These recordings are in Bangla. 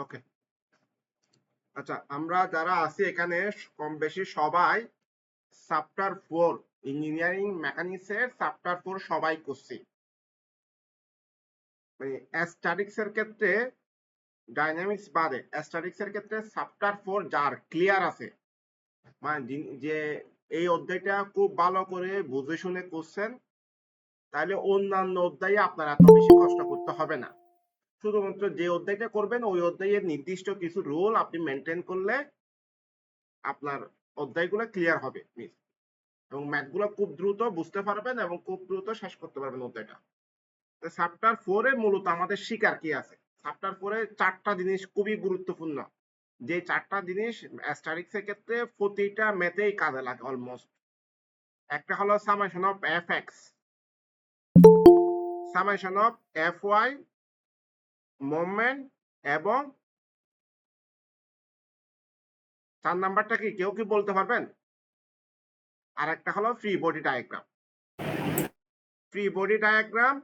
ওকে, আচ্ছা আমরা যারা আছি এখানে কম বেশি সবাই চ্যাপ্টার 4 ইঞ্জিনিয়ারিং মেকানিক্স এর চ্যাপ্টার 4 সবাই করছি। মানে স্ট্যাটিক্স এর ক্ষেত্রে ডাইনামিক্স বাদে স্ট্যাটিক্স এর ক্ষেত্রে চ্যাপ্টার 4 যার ক্লিয়ার আছে, মানে যে এই অধ্যায়টা খুব ভালো করে বুঝে শুনে করছেন, তাহলে অন্যান্য অধ্যায়ে আপনার এত বেশি কষ্ট করতে হবে না। শুধুমাত্র যে অধ্যায়টা করবেন ওই অধ্যায়ের নির্দিষ্ট কিছু রুল আপনি মেনটেন করলে আপনার অধ্যায়গুলো ক্লিয়ার হবে এবং ম্যাথগুলো খুব দ্রুত বুঝতে পারবেন এবং খুব দ্রুত শেষ করতে পারবেন অধ্যায়টা। চ্যাপ্টার 4 এ মূলত আমাদের শিকার কি আছে? চ্যাপ্টার 4 এ 4টা জিনিস খুবই গুরুত্বপূর্ণ, যে 4টা জিনিস স্ট্যাটিক্স এর ক্ষেত্রে প্রতিটা ম্যাথেই কাজে লাগে অলমোস্ট। একটা হলো summation of F X, summation of F Y, moment, এবং 4 নাম্বারটা কি কেউ কি বলতে পারবেন? আর একটা হলো free body diagram. Free body diagram,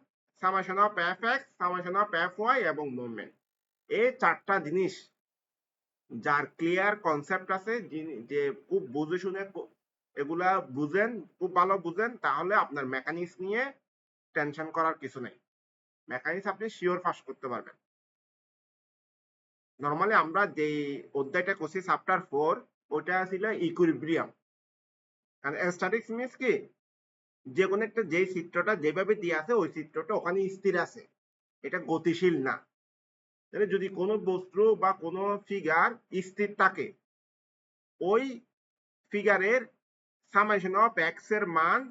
summation of F X, summation of F Y এবং মুভমেন্ট, এই 4টা জিনিস যার ক্লিয়ার কনসেপ্ট আছে, যে খুব বুঝে শুনে এগুলা বুঝেন, খুব ভালো বুঝেন, তাহলে আপনার মেকানিক্স নিয়ে টেনশন করার কিছু নেই। মেকানিক্স আপনি শিওর পাস করতে পারবেন। নরমালি আমরা যে অধ্যায়টা করছি চ্যাপ্টার 4, ওটা ছিল ইকুইলিব্রিয়াম। কারণ স্ট্যাটিক্স মিন্স কি, যে কোনো একটা যে চিত্রটা যেভাবে দিয়ে আছে ওই চিত্রটা ওখানে স্থির আছে, এটা গতিশীল না। তাহলে যদি কোনো বস্তু বা কোনো ফিগার স্থির থাকে, ওই ফিগারের সামেশন অফ এক্স এর মান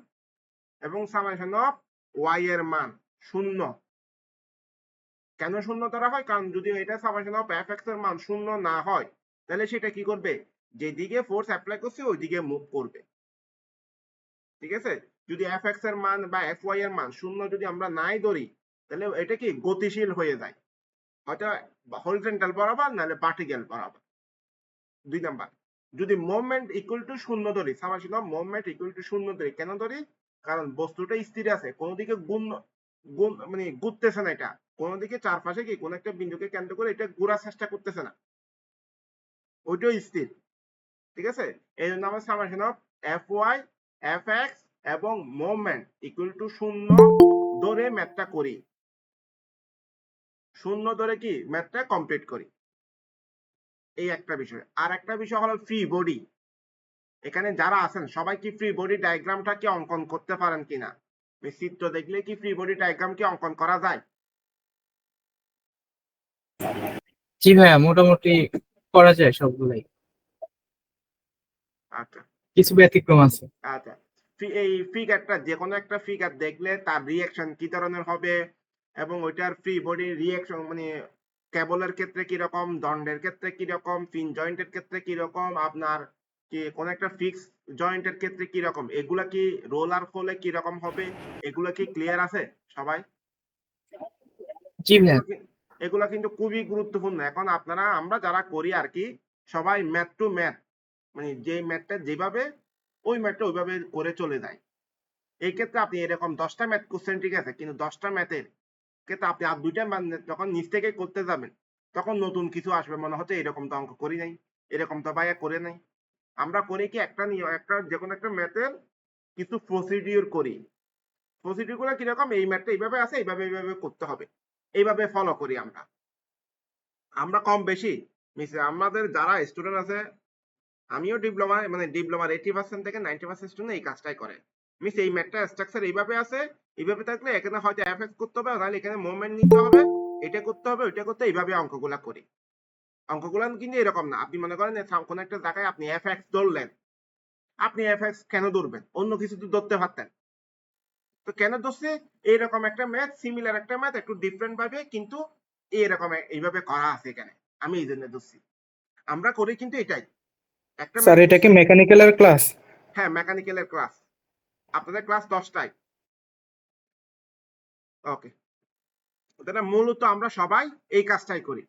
এবং সামেশন অফ ওয়াই এর মান শূন্য। কেন শূন্য ধরা হয়? কারণ যদি এটা সামেশন অফ এফ এক্স এর মান শূন্য না হয়, তাহলে সেটা কি করবে, যেদিকে ফোর্স অ্যাপ্লাই করছে ওই দিকে মুভ করবে। ঠিক আছে? যদি এফ এক্স এর মান বা এফ ওয়াই এর মান শূন্য যদি আমরা নাই ধরি, তাহলে এটা কি গতিশীল হয়ে যায়, হয়তো হরিজন্টাল বরাবর নাহলে ভার্টিক্যাল বরাবর। 2 নাম্বার, যদি মুভমেন্ট ইকুয়াল টু শূন্য ধরি, summation of movement equal to শূন্য ধরি, কেন ধরি? কারণ বস্তুটা স্থির আছে, কোন দিকে মানে ঘুরতেছে না, এটা কোন দিকে চারপাশে কি কোন একটা বিন্দুকে কেন্দ্র করে এটা ঘোরার চেষ্টা করতেছে না, ওইটাও স্থির। ঠিক আছে? এই জন্য আমরা summation of F Y, F X এবং মুভমেন্ট ইকুয়াল টু শূন্য ধরে ম্যাথটা করি, শূন্য ধরে কি ম্যাথটা কমপ্লিট করি। এই একটা বিষয়। আর একটা বিষয় হলো ফ্রি বডি। এখানে যারা আছেন সবাই কি ফ্রি বডি ডায়াগ্রামটা কি অঙ্কন করতে পারেন কিনা? চিত্র দেখলে কি ফ্রি বডি ডায়াগ্রাম কি অঙ্কন করা যায়? জি ভাইয়া, মোটামুটি করা যায় সবগুলাই, আচ্ছা কিছু ব্যতিক্রম আছে। আচ্ছা, এই ফিগারটা, যে কোনো একটা ফিগার দেখলে তার রিঅ্যাকশন কি ধরনের হবে এবং ওইটার ফ্রি বডি রিঅ্যাকশন, মানে কেবলের ক্ষেত্রে কিরকম, দণ্ডের ক্ষেত্রে কিরকম, পিন জয়েন্টের ক্ষেত্রে কিরকম, আপনার কি কোন একটা ফিক্স জয়েন্টের ক্ষেত্রে কিরকম, এগুলা কি রোলার ফলে কিরকম হবে, এগুলা কি ক্লিয়ার আছে সবাই? জি ভাইয়া। এগুলা কিন্তু খুবই গুরুত্বপূর্ণ। এখন আপনারা, আমরা যারা করি আর কি, সবাই ম্যাথ টু ম্যাথ, মানে যে ম্যাথটা যেভাবে ওই ম্যাথটা ওইভাবে করে চলে যায়। এই ক্ষেত্রে আপনি এরকম 10টা ম্যাথ করছেন, ঠিক আছে, কিন্তু 10টা ম্যাথের ক্ষেত্রে আপনি আর 2টা ম্যাথ যখন নিচ থেকে করতে যাবেন, তখন নতুন কিছু আসবে, মনে হচ্ছে এরকম তো অঙ্ক করি নাই, এরকম তো ভাইয়া করে নাই। আমরা করি কি, একটা নিয়ে একটা যে কোনো একটা ম্যাথের কিছু প্রসিডিউর করি। প্রসিডিউর গুলো কিরকম, এই ম্যাথটা এইভাবে আছে, এইভাবে এইভাবে করতে হবে, এইভাবে ফলো করি আমরা। আমরা কম বেশি আমাদের যারা স্টুডেন্ট আছে, আমিও ডিপ্লোমা, মানে ডিপ্লোমার 80% থেকে 90% স্টুডেন্ট এই কাজটাই করে। মিস এই ম্যাথটা স্ট্রাকচার এইভাবে আছে, এইভাবে থাকলে এখানে হয়তো এফএক্স করতে হবে, নাহলে এখানে মুভমেন্ট নিতে হবে, এটা করতে হবে, ওইটা করতে, এইভাবে অঙ্কগুলা করি। অঙ্কগুলা কিন্তু এরকম না, আপনি মনে করেন কোন একটা জায়গায় আপনি এফএক্স ধরলেন, আপনি এফএক্স কেন ধরবেন? অন্য কিছু তো ধরতে পারতেন, তো কেন ধরছে? এইরকম একটা ম্যাথ, সিমিলার একটা ম্যাথ, একটু ডিফারেন্ট ভাবে কিন্তু এইরকম এইভাবে করা আছে এখানে, আমি এই জন্য ধরছি। আমরা করি কিন্তু এটাই, একটা স্যার, ম্যাথ এটা কি করছি। মেকানিক্যালের ক্লাস? হ্যাঁ, মেকানিক্যালের ক্লাস, আপনাদের ক্লাস 10টায়। ওকে, তাহলে মূলত আমরা সবাই এই কাজটাই করি।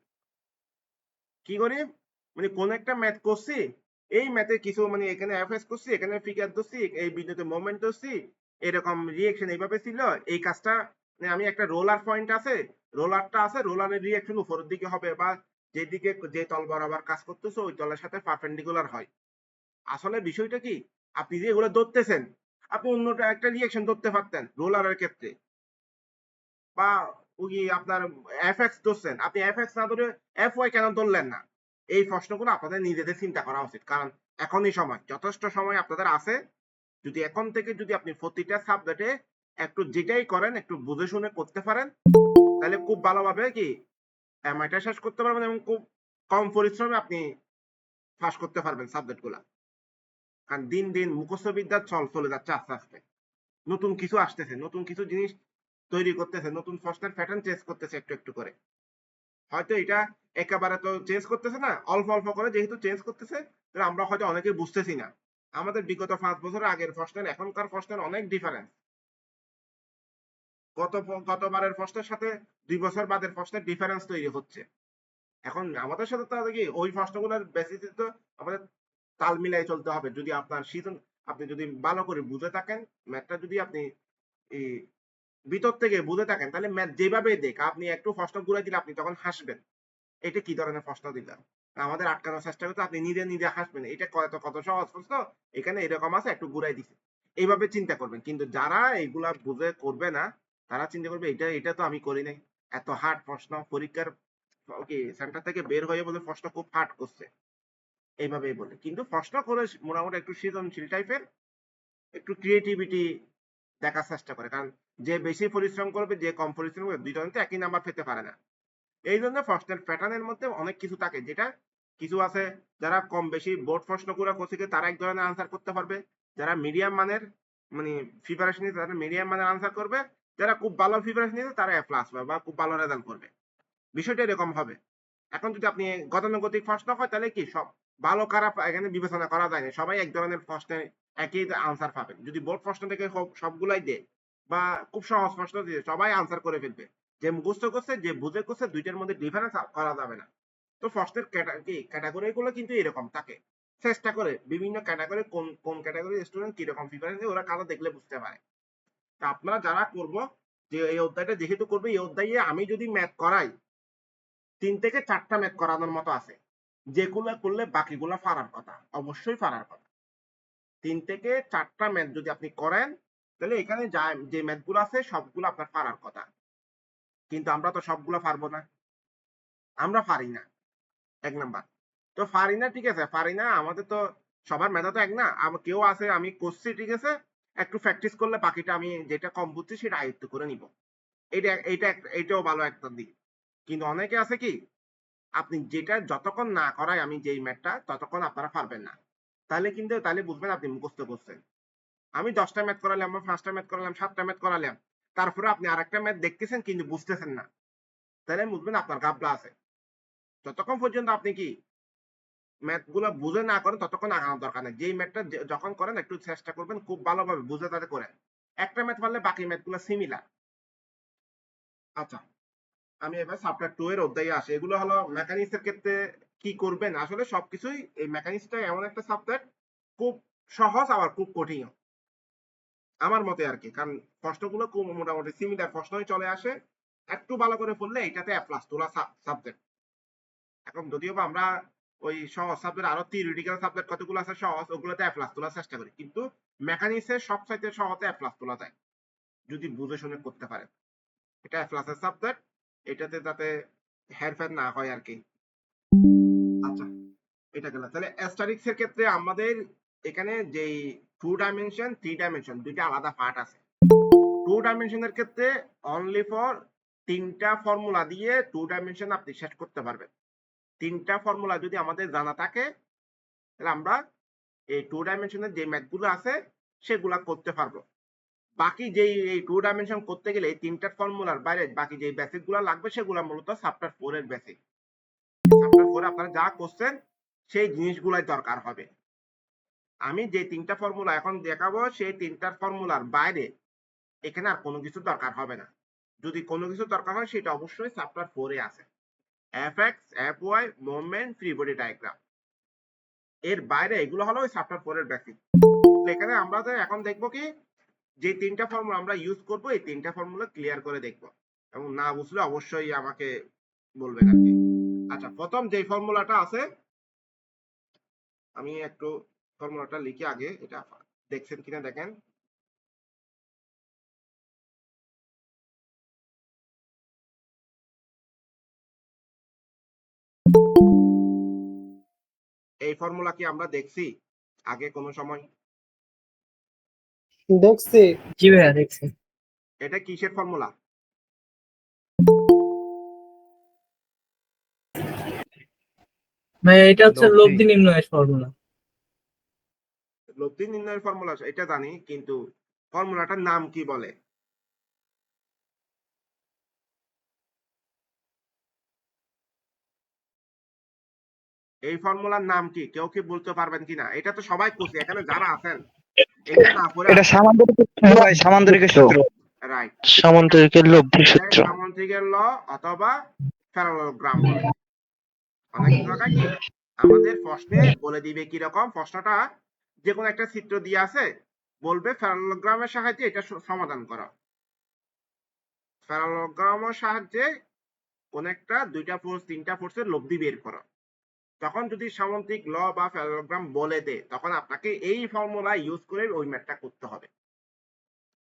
কি করি, মানে কোন একটা ম্যাথ করছি, এই ম্যাথে কিছু, মানে এখানে এফএস করছি, এখানে ফিগার ধরছি, এই বিন্দুতে মোমেন্ট ধরছি, এরকম রিঅ্যাকশন এইভাবে ছিল, এই কাজটা, মানে আমি একটা রোলার পয়েন্ট আছে, রোলারটা আছে, রোলারের রিঅ্যাকশন উপরের দিকে হবে, বা যেদিকে যে তল বরাবর কাজ করতেছে ওই তলের সাথে পারপেন্ডিকুলার হয়। আসলে বিষয়টা কি, আপনি যে এগুলো ধরতেছেন, আপনি অন্যটা একটা রিয়েকশন ধরতে পারতেন রোলারের ক্ষেত্রে, বা ওই আপনার এফএক্স ধরছেন, আপনি এফএক্স না ধরে এফওয়াই কেন ধরলেন না? এই প্রশ্নগুলো আপনাদের নিজেদের চিন্তা করা উচিত, কারণ এখনই সময়, যথেষ্ট সময় আপনাদের আছে। যদি এখন থেকে যদি আপনি প্রতিটা সাবজেক্টে একটু যেটাই করেন একটু বুঝে শুনে করতে পারেন, তাহলে খুব ভালোভাবে কি এমআইটা শেষ করতে পারবেন এবং খুব কম পরিশ্রমে আপনি পাস করতে পারবেন সাবজেক্ট গুলা। কারণ দিন দিন মুখস্থ বিদ্যার চল চলে যাচ্ছে আস্তে আস্তে, নতুন কিছু আসতেছে, নতুন কিছু জিনিস তৈরি করতেছে, নতুন প্রশ্নের প্যাটার্ন চেঞ্জ করতেছে একটু একটু করে। হয়তো এটা একেবারে তো চেঞ্জ করতেছে না, অল্প অল্প করে যেহেতু চেঞ্জ করতেছে, তাহলে আমরা হয়তো অনেকে বুঝতেছি না। আমাদের বিগত 5 বছরের আগের প্রশ্নের এখনকার প্রশ্নের অনেক ডিফারেন্স। গতবারের প্রশ্নের সাথে 2 বছর বাদের প্রশ্নের ডিফারেন্স তৈরি হচ্ছে। এখন আমাদের সাথে তো কি ওই প্রশ্নগুলোর বেসিসে তো আমাদের তাল মিলাই চলতে হবে। যদি আপনার সিজন আপনি যদি ভালো করে বুঝে থাকেন, ম্যাথটা যদি আপনি এই ভিতর থেকে বুঝে থাকেন, তাহলে ম্যাথ যেভাবে দেখ আপনি একটু প্রশ্ন ঘুরে দিলে আপনি তখন হাসবেন। এটা কি ধরনের প্রশ্ন দিলাম? আমাদের আটকানোর চেষ্টা করতে আপনি নিজে নিজে হাসবেন। এটা কত সহজ প্রশ্ন, এখানে এরকম আছে একটু ঘুরাই দিছে। এইভাবে চিন্তা করবেন। কিন্তু যারা এগুলা বুঝে করবে না, তারা চিন্তা করবে এটা তো আমি করি নাই। এত হার্ড প্রশ্ন পরীক্ষার কি সেন্টার থেকে বের হয়ে বলে প্রশ্ন খুব হার্ড করছে। এইভাবেই বলে। কিন্তু প্রশ্ন করে মোটামুটি একটু সৃজনশীল টাইপের, একটু ক্রিয়েটিভিটি দেখার চেষ্টা করে। কারণ যে বেশি পরিশ্রম করবে, যে কম পরিশ্রম করবে, দুইজনে তো একই নাম্বার পেতে পারে না। এই জন্য প্রশ্নের প্যাটার্নের মধ্যে অনেক কিছু থাকে, যেটা কিছু আছে যারা কম বেশি বোর্ড প্রশ্ন করে কোচিকে তারা এক ধরনের আনসার করতে পারবে, যারা মিডিয়াম মানের মানে প্রিপারেশন নিতে তারা মিডিয়াম মানের আনসার করবে, যারা খুব ভালো প্রিপারেশন নিতে তারা এ প্লাস পাবে বা খুব ভালো রেজাল্ট করবে। বিষয়টা এরকম হবে। এখন যদি আপনি গতানুগতিক প্রশ্ন হয় তাহলে কি সব ভালো খারাপ এখানে বিবেচনা করা যায় না, সবাই এক ধরনের প্রশ্নে একই আনসার পাবেন। যদি বোর্ড প্রশ্ন থেকে সবগুলাই দেয় বা খুব সহজ প্রশ্ন দিয়ে সবাই আনসার করে ফেলবে, যে মুখস্থ করছে যে বুঝে করছে দুইটার মধ্যে ডিফারেন্স করা যাবে না। তো প্রশ্নের ক্যাটাগরি গুলো কিন্তু এরকম থাকে। চেষ্টা করে বিভিন্ন ক্যাটাগরি কোন কোন ক্যাটাগরি স্টুডেন্ট কিরকম প্রিপারেশন ওরা কারো দেখলে বুঝতে পারে। তা আপনারা যারা করবো, যে এই অধ্যায়টা যেহেতু করবে, এই অধ্যায়ে আমি যদি ম্যাথ করাই 3 থেকে 4টা ম্যাথ করানোর মতো আছে, যেগুলো করলে বাকিগুলো পারার কথা, অবশ্যই পারার কথা। 3 থেকে 4টা ম্যাথ যদি আপনি করেন, তাহলে এখানে যা যে ম্যাথগুলো আছে সবগুলো আপনার পারার কথা। কিন্তু আমরা তো সবগুলো পারবো না, আমরা পারি না। 1 নাম্বার তো পারি না, ঠিক আছে, পারি না, আমাদের তো সবার মেধা তো এক না। কেউ আছে আমি করছি, ঠিক আছে, একটু প্র্যাকটিস করলে বাকিটা আমি যেটা কম বুঝছি সেটা আয়ত্ত করে নিব। এটাও ভালো একটা দিক। কিন্তু অনেকে আছে কি, আপনি যেটা যতক্ষণ না করায় আমি যেই ম্যাথটা ততক্ষণ আপনারা পারবেন না। তাহলে বুঝবেন আপনি মুখস্থ করছেন। আমি 10টা ম্যাথ করালাম, আমার 5টা ম্যাথ করালাম, 7টা ম্যাথ করালাম, তারপরে আপনি আরেকটা ম্যাথ দেখতেছেন কিন্তু বুঝতেছেন না, তাহলে বুঝবেন আপনার গাবলা আছে। যতক্ষণ পর্যন্ত আপনি কি ম্যাথ গুলো বুঝে না করেন ততক্ষণ আগানোর দরকার নেই। যেই ম্যাথটা যখন করেন একটু চেষ্টা করবেন খুব ভালোভাবে বুঝে তাতে করেন। একটা ম্যাথ পারলে বাকি ম্যাথ গুলো সিমিলার। আচ্ছা, আমি এবার চ্যাপ্টার 2 এর অধ্যায়ে আসি। এগুলো হলো মেকানিক্স এর ক্ষেত্রে কি করবেন, আসলে সবকিছুই এই মেকানিক্সটা এমন একটা সাবজেক্ট, খুব সহজ আবার খুব কঠিন আমার মতে আর কি। কারণ প্রশ্নগুলো খুব মোটামুটি সিমিলার প্রশ্নই চলে আসে, একটু ভালো করে পড়লে এটাতে এ প্লাস তোলা সাবজেক্ট। এখন যদিও বা আমরা ওই সহজ সাবজেক্ট আরো থিওরিটিক্যাল সাবজেক্ট কতগুলো আছে সহজ, ওগুলোতে এ প্লাস তোলার চেষ্টা করি, কিন্তু মেকানিক্স এর সবচাইতে সহজে এ প্লাস তোলা যায় যদি বুঝে শুনে করতে পারে। এটা এ প্লাসের সাবজেক্ট, এটাতে যাতে হেরফের না হয় আর কি। আচ্ছা, এটা গেল। তাহলে অ্যাস্টারিক্স এর ক্ষেত্রে আমাদের এখানে যেই 2 ডাইমেনশন 3 ডাইমেনশন দুইটা আলাদা পার্ট আছে। 2 ডাইমেনশনের ক্ষেত্রে অনলি ফর 3টা ফর্মুলা দিয়ে 2 ডাইমেনশন আপনি শেষ করতে পারবেন। 3টা ফর্মুলা যদি আমাদের জানা থাকে, তাহলে আমরা এই 2 ডাইমেনশনের যে ম্যাথ গুলো আছে সেগুলা করতে পারবো। বাকি যেই এই 2 ডাইমেনশন করতে গেলে এই 3টার ফর্মুলার বাইরে বাকি যে বেসিক গুলা লাগবে সেগুলা মূলত চ্যাপ্টার 4 এর বেসিক। চ্যাপ্টার 4 আপনারা যা করছেন সেই জিনিসগুলাই দরকার হবে। আমি যে 3টা ফর্মুলা এখন দেখাবো সেই 3টার ফর্মুলার বাইরে এখানে আর কোনো কিছু দরকার হবে না। যদি কোনো কিছু দরকার হয় সেটা অবশ্যই চ্যাপ্টার 4 এ আছে। fx, fy, moment, free body diagram. এর বাইরে এগুলো হলো ওই চ্যাপ্টার 4 এর বেসিক। এখানে আমরা এখন দেখবো কি, যে 3টা ফর্মুলা আমরা ইউজ করব এই 3টা ফর্মুলা ক্লিয়ার করে দেখব, এবং না বুঝলে অবশ্যই আমাকে বলবেন আর কি। আচ্ছা, প্রথম যে ফর্মুলাটা আছে, আমি একটু ফর্মুলাটা লিখি আগে, এটা দেখছেন কিনা দেখেন। এই ফর্মুলা কি আমরা দেখছি আগে কোনো সময়? দেখছি। জি ভাইয়া দেখছি। এটা কিসের ফর্মুলা? ভাইয়া এটা হচ্ছে লব্ধি। লব্ধি নির্ণয়ের ফর্মুলা। লব্ধি নির্ণয়ের ফর্মুলা এটা জানি, কিন্তু ফর্মুলাটার নাম কি বলে? এই ফর্মুলার নাম কি কেউ কি বলতে পারবেন কিনা? এটা তো সবাই করছে এখানে যারা আছেন, এটা না পড়ে এটা সামান্তরিকের সূত্র ভাই, সামান্তরিকের সূত্র। রাইট, সামান্তরিকের লব্ধি সূত্র। সামান্তরিকের ল অথবা প্যারালেলোগ্রাম বলে। অনেক জায়গায় কি আমাদের প্রশ্নে বলে দিবে কি রকম, প্রশ্নটা যে কোনো একটা চিত্র দিয়ে আছে, বলবে প্যারালেলোগ্রামের সাহায্যে এটা সমাধান করো। প্যারালেলোগ্রামের সাহায্যে কোন একটা দুইটা ফোর্স তিনটা ফোর্সের লব্ধি বের করো। তখন যদি সামান্তরিক ল বা প্যারালেলোগ্রাম বলে দে, তখন আপনাকে এই ফর্মুলা ইউজ করে ওই ম্যাথটা করতে হবে।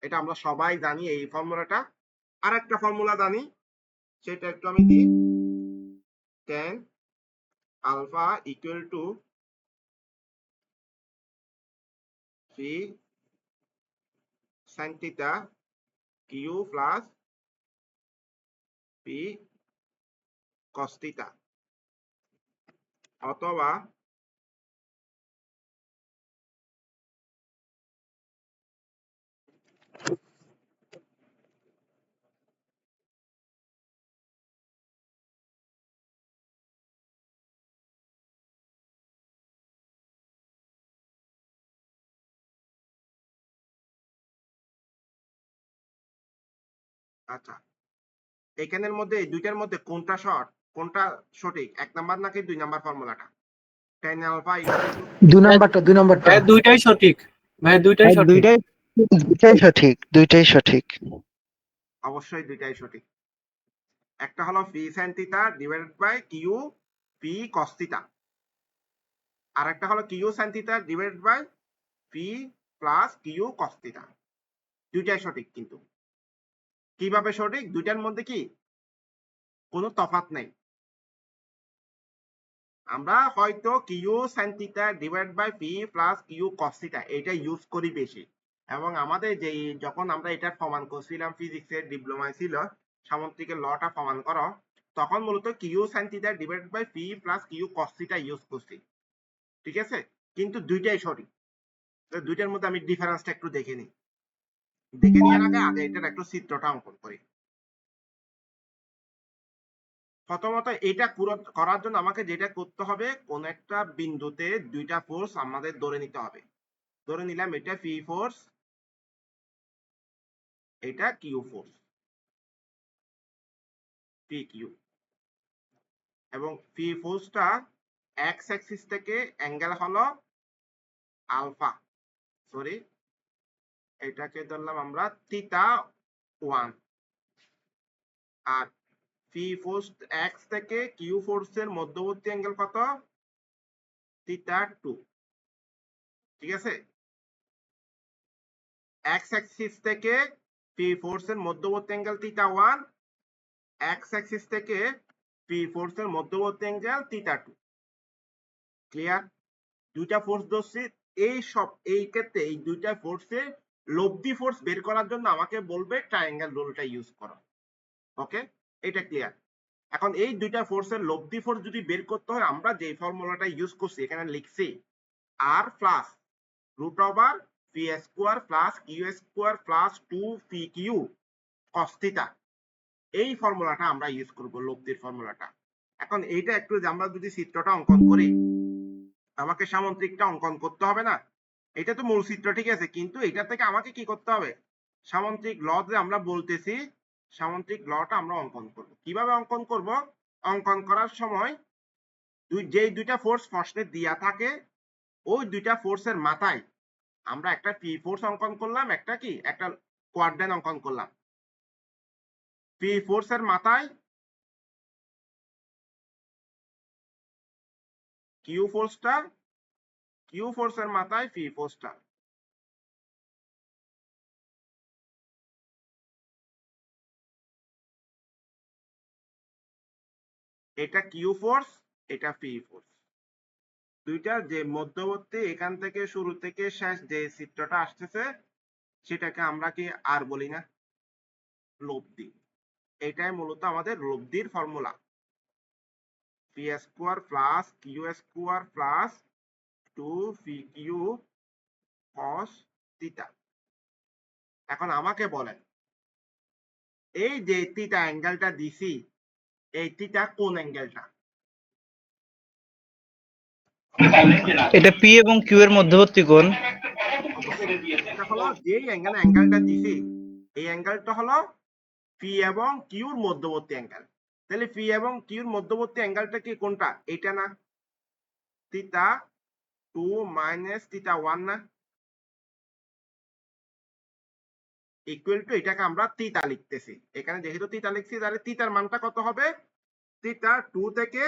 এটা আমরা সবাই জানি এই ফর্মুলাটা। আর একটা ফর্মুলা জানি, সেটা একটু আমি দিই। tan alpha equal to p sin theta q plus p cos theta, অথবা আচ্ছা, এখানের মধ্যে এই দুইটার মধ্যে কোনটা শর্ট, কোনটা সঠিক, এক নাম্বার নাকি দুই নাম্বার ফর্মুলাটা? tan alpha equal to দুই নাম্বারটা ভাইয়া দুইটাই সঠিক। ভাইয়া দুইটাই ভাই, সঠিক। দুইটাই সঠিক, দুইটাই সঠিক। অবশ্যই দুইটাই সঠিক। একটা হলো p sin theta divided by q p cos theta, আর একটা হলো q sin theta divided by p plus q cos theta। দুইটাই সঠিক, কিন্তু কিভাবে সঠিক? দুইটার মধ্যে কি কোনো তফাৎ নেই। আমরা হয়তো Q sin theta divided by p plus q cos theta এটা ইউজ করি বেশি, এবং আমাদের যে যখন আমরা এটা প্রমাণ করছিলাম ফিজিক্সের ডিপ্লোমায় ছিল সামুদ্রিকের লটা প্রমাণ করো, তখন মূলত Q sin theta divided by p plus q cos theta use করছি। ঠিক আছে, কিন্তু দুইটাই সঠিক। দুইটার মধ্যে আমি ডিফারেন্সটা একটু দেখে নিই। দেখে নেওয়ার আগে এটার একটু চিত্রটা অঙ্কন করি। প্রথমত এটা করার জন্য আমাকে যেটা করতে হবে, কোন একটা বিন্দুতে দুইটা ফোর্স আমাদের ধরে নিতে হবে। ধরে নিলাম এটা পি ফোর্স, এটা কিউ ফোর্স, পি কিউ, এবং পি ফোর্সটা এক্স অ্যাক্সিস থেকে অ্যাঙ্গেল হলো আলফা, সরি এটাকে ধরলাম আমরা থিটা 1, আর পি ফোর্স এক্স থেকে কিউ ফোর্সের মধ্যবর্তী অ্যাঙ্গেল কত? থিটা 2। ঠিক আছে, এক্স অ্যাক্সিস থেকে পি ফোর্সের মধ্যবর্তী অ্যাঙ্গেল থিটা 1, এক্স অ্যাক্সিস থেকে পি ফোর্সের মধ্যবর্তী অ্যাঙ্গেল থিটা 2। ক্লিয়ার? দুইটা ফোর্স ধরছি, এই ক্ষেত্রে এই দুইটা ফোর্সের লব্ধি ফোর্স বের করার জন্য আমাকে বলবে ট্রায়াঙ্গেল রুলটা ইউজ করো। ওকে, এটা ক্লিয়ার। এখন এই দুইটা ফোর্সের লব্ধি ফোর্স যদি বের করতে হয়, আমরা যে ফর্মুলাটা ইউজ করছি এখানে লিখছি আর plus root over P square plus Q square plus 2 P Q cos theta. এই ফর্মুলাটা আমরা ইউজ করব, লব্ধির ফর্মুলাটা। এখন এইটা একটু আমরা যদি চিত্রটা অঙ্কন করি, আমাকে সামুদ্রিকটা অঙ্কন করতে হবে না? এটা তো মূল চিত্র, ঠিক আছে, কিন্তু এটা থেকে আমাকে কি করতে হবে? সামুদ্রিক ল যে আমরা বলতেছি, সামুদ্রিক লটা আমরা অঙ্কন করব। কিভাবে অঙ্কন করব? অঙ্কন করার সময় যেই দুইটা ফোর্স প্রশ্নে দেয়া থাকে, ওই দুইটা ফোর্সের মাথায় আমরা একটা পি ফোর্স অঙ্কন করলাম, একটা কি একটা কোয়াড্রেন্ট অঙ্কন করলাম। পি ফোর্সের মাথায় কিউ ফোর্সের মাথায় পি ফোর্সটা। এটা কিউ ফোর্স, এটা পি ফোর্স। দুইটা যে মধ্যবর্তী এখান থেকে শুরু থেকে শেষ যে চিত্রটা আসতেছে সেটাকে আমরা কি আর বলি না, লব্ধি। এটাই মূলত আমাদের লব্ধির formula, P square plus Q square plus 2pq cos theta. এখন আমাকে বলেন এই যে থিটা অ্যাঙ্গেলটা দিছি, এই থিটা কোন অ্যাঙ্গেলটা? এটা পি এবং কিউ এর মধ্যবর্তী কোণ। অবশ্যই এটা হলো যেই অ্যাঙ্গেলটা দিছি, এই অ্যাঙ্গেলটা হলো পি এবং কিউর মধ্যবর্তী অ্যাঙ্গেল। তাহলে পি এবং কিউর মধ্যবর্তী অ্যাঙ্গেলটা কি কোনটা? এটা না, থিটা 2 মাইনাস থিটা 1 না, ইকুয়াল টু এটাকে আমরা থিটা লিখতেছি। এখানে যেহেতু থিটা লিখছি তাহলে থিটার মানটা কত হবে? থিটা 2 থেকে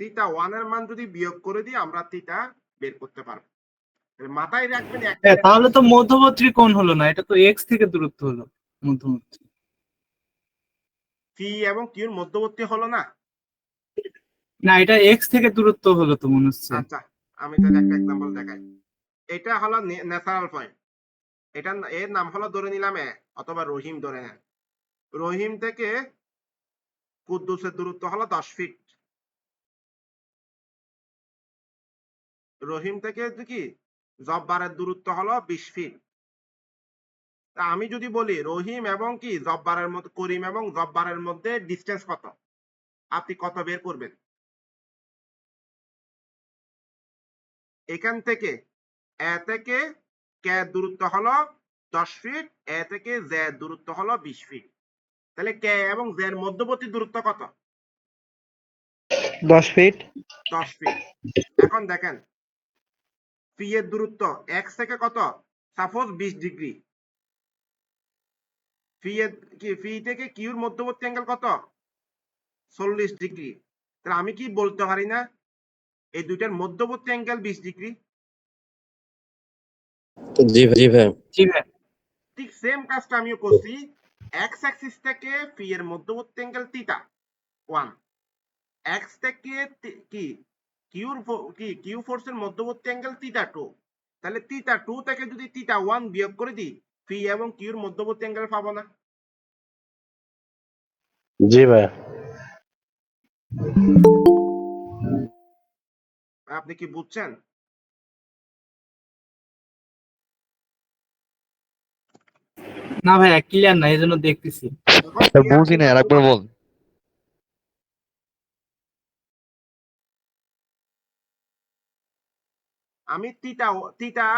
থিটা 1 এর মান যদি বিয়োগ করে দিই আমরা থিটা বের করতে পারবো। মাথায় রাখবেন একটা, তাহলে তো মধ্যবর্তী কোণ হলো না, এটা তো এক্স থেকে দূরত্ব হলো মধ্যবর্তী। পি এবং কিউর মধ্যবর্তী হলো না? না, এটা এক্স থেকে দূরত্ব হলো তো মনে হচ্ছে। আচ্ছা আমি তাহলে একটা এক্সাম্পল দেখাই। এটা হলো ন্যাচারাল পয়েন্ট, এটা এর নাম হলো ধরে নিলাম এ, অথবা রহিম ধরে নেন। রহিম থেকে কুদ্দুসের দূরত্ব হলো 10 ফিট। রহিম থেকে কি জব্বারের দূরত্ব হলো 20 ফিট। তা আমি যদি বলি রহিম এবং কি জব্বারের মধ্যে, করিম এবং জব্বারের মধ্যে ডিস্টেন্স কত, আপনি কত বের করবেন? এখান থেকে এ থেকে কে দূরত্ব হলো 10 ফিট, এ থেকে জে দূরত্ব হলো 20 ফিট। তাহলে কে এবং জে এর মধ্যবর্তী দূরত্ব কত? 10 ফিট। 10 ফিট। এখন দেখেন পি এর দূরত্ব এক্স থেকে কত, সাপোজ 20 ডিগ্রি। পি থেকে কিউর মধ্যবর্তী অ্যাঙ্গেল কত, 40 ডিগ্রি। তাহলে আমি কি বলতে পারি না এই দুইটার মধ্যবর্তী অ্যাঙ্গেল 20 ডিগ্রি? জি ভাই। জি ভাই। ঠিক সেম কাজটা আমিও করছি। এক্স অ্যাক্সিস থেকে পি এর মধ্যবর্তী অ্যাঙ্গেল থিটা 1, এক্স থেকে কি কিউ ফোর্সের মধ্যবর্তী অ্যাঙ্গেল থিটা 2। তাহলে থিটা 2 থেকে যদি থিটা 1 বিয়োগ করে দিই পি এবং কিউর মধ্যবর্তী অ্যাঙ্গেল পাবো না? জি ভাই। আপনি কি বুঝছেন? না ভাই ক্লিয়ার না, এই জন্য দেখতেছি। এখন clear বুঝি না, হয়ে গেল আরেকবার তো? বল। আমি থিটা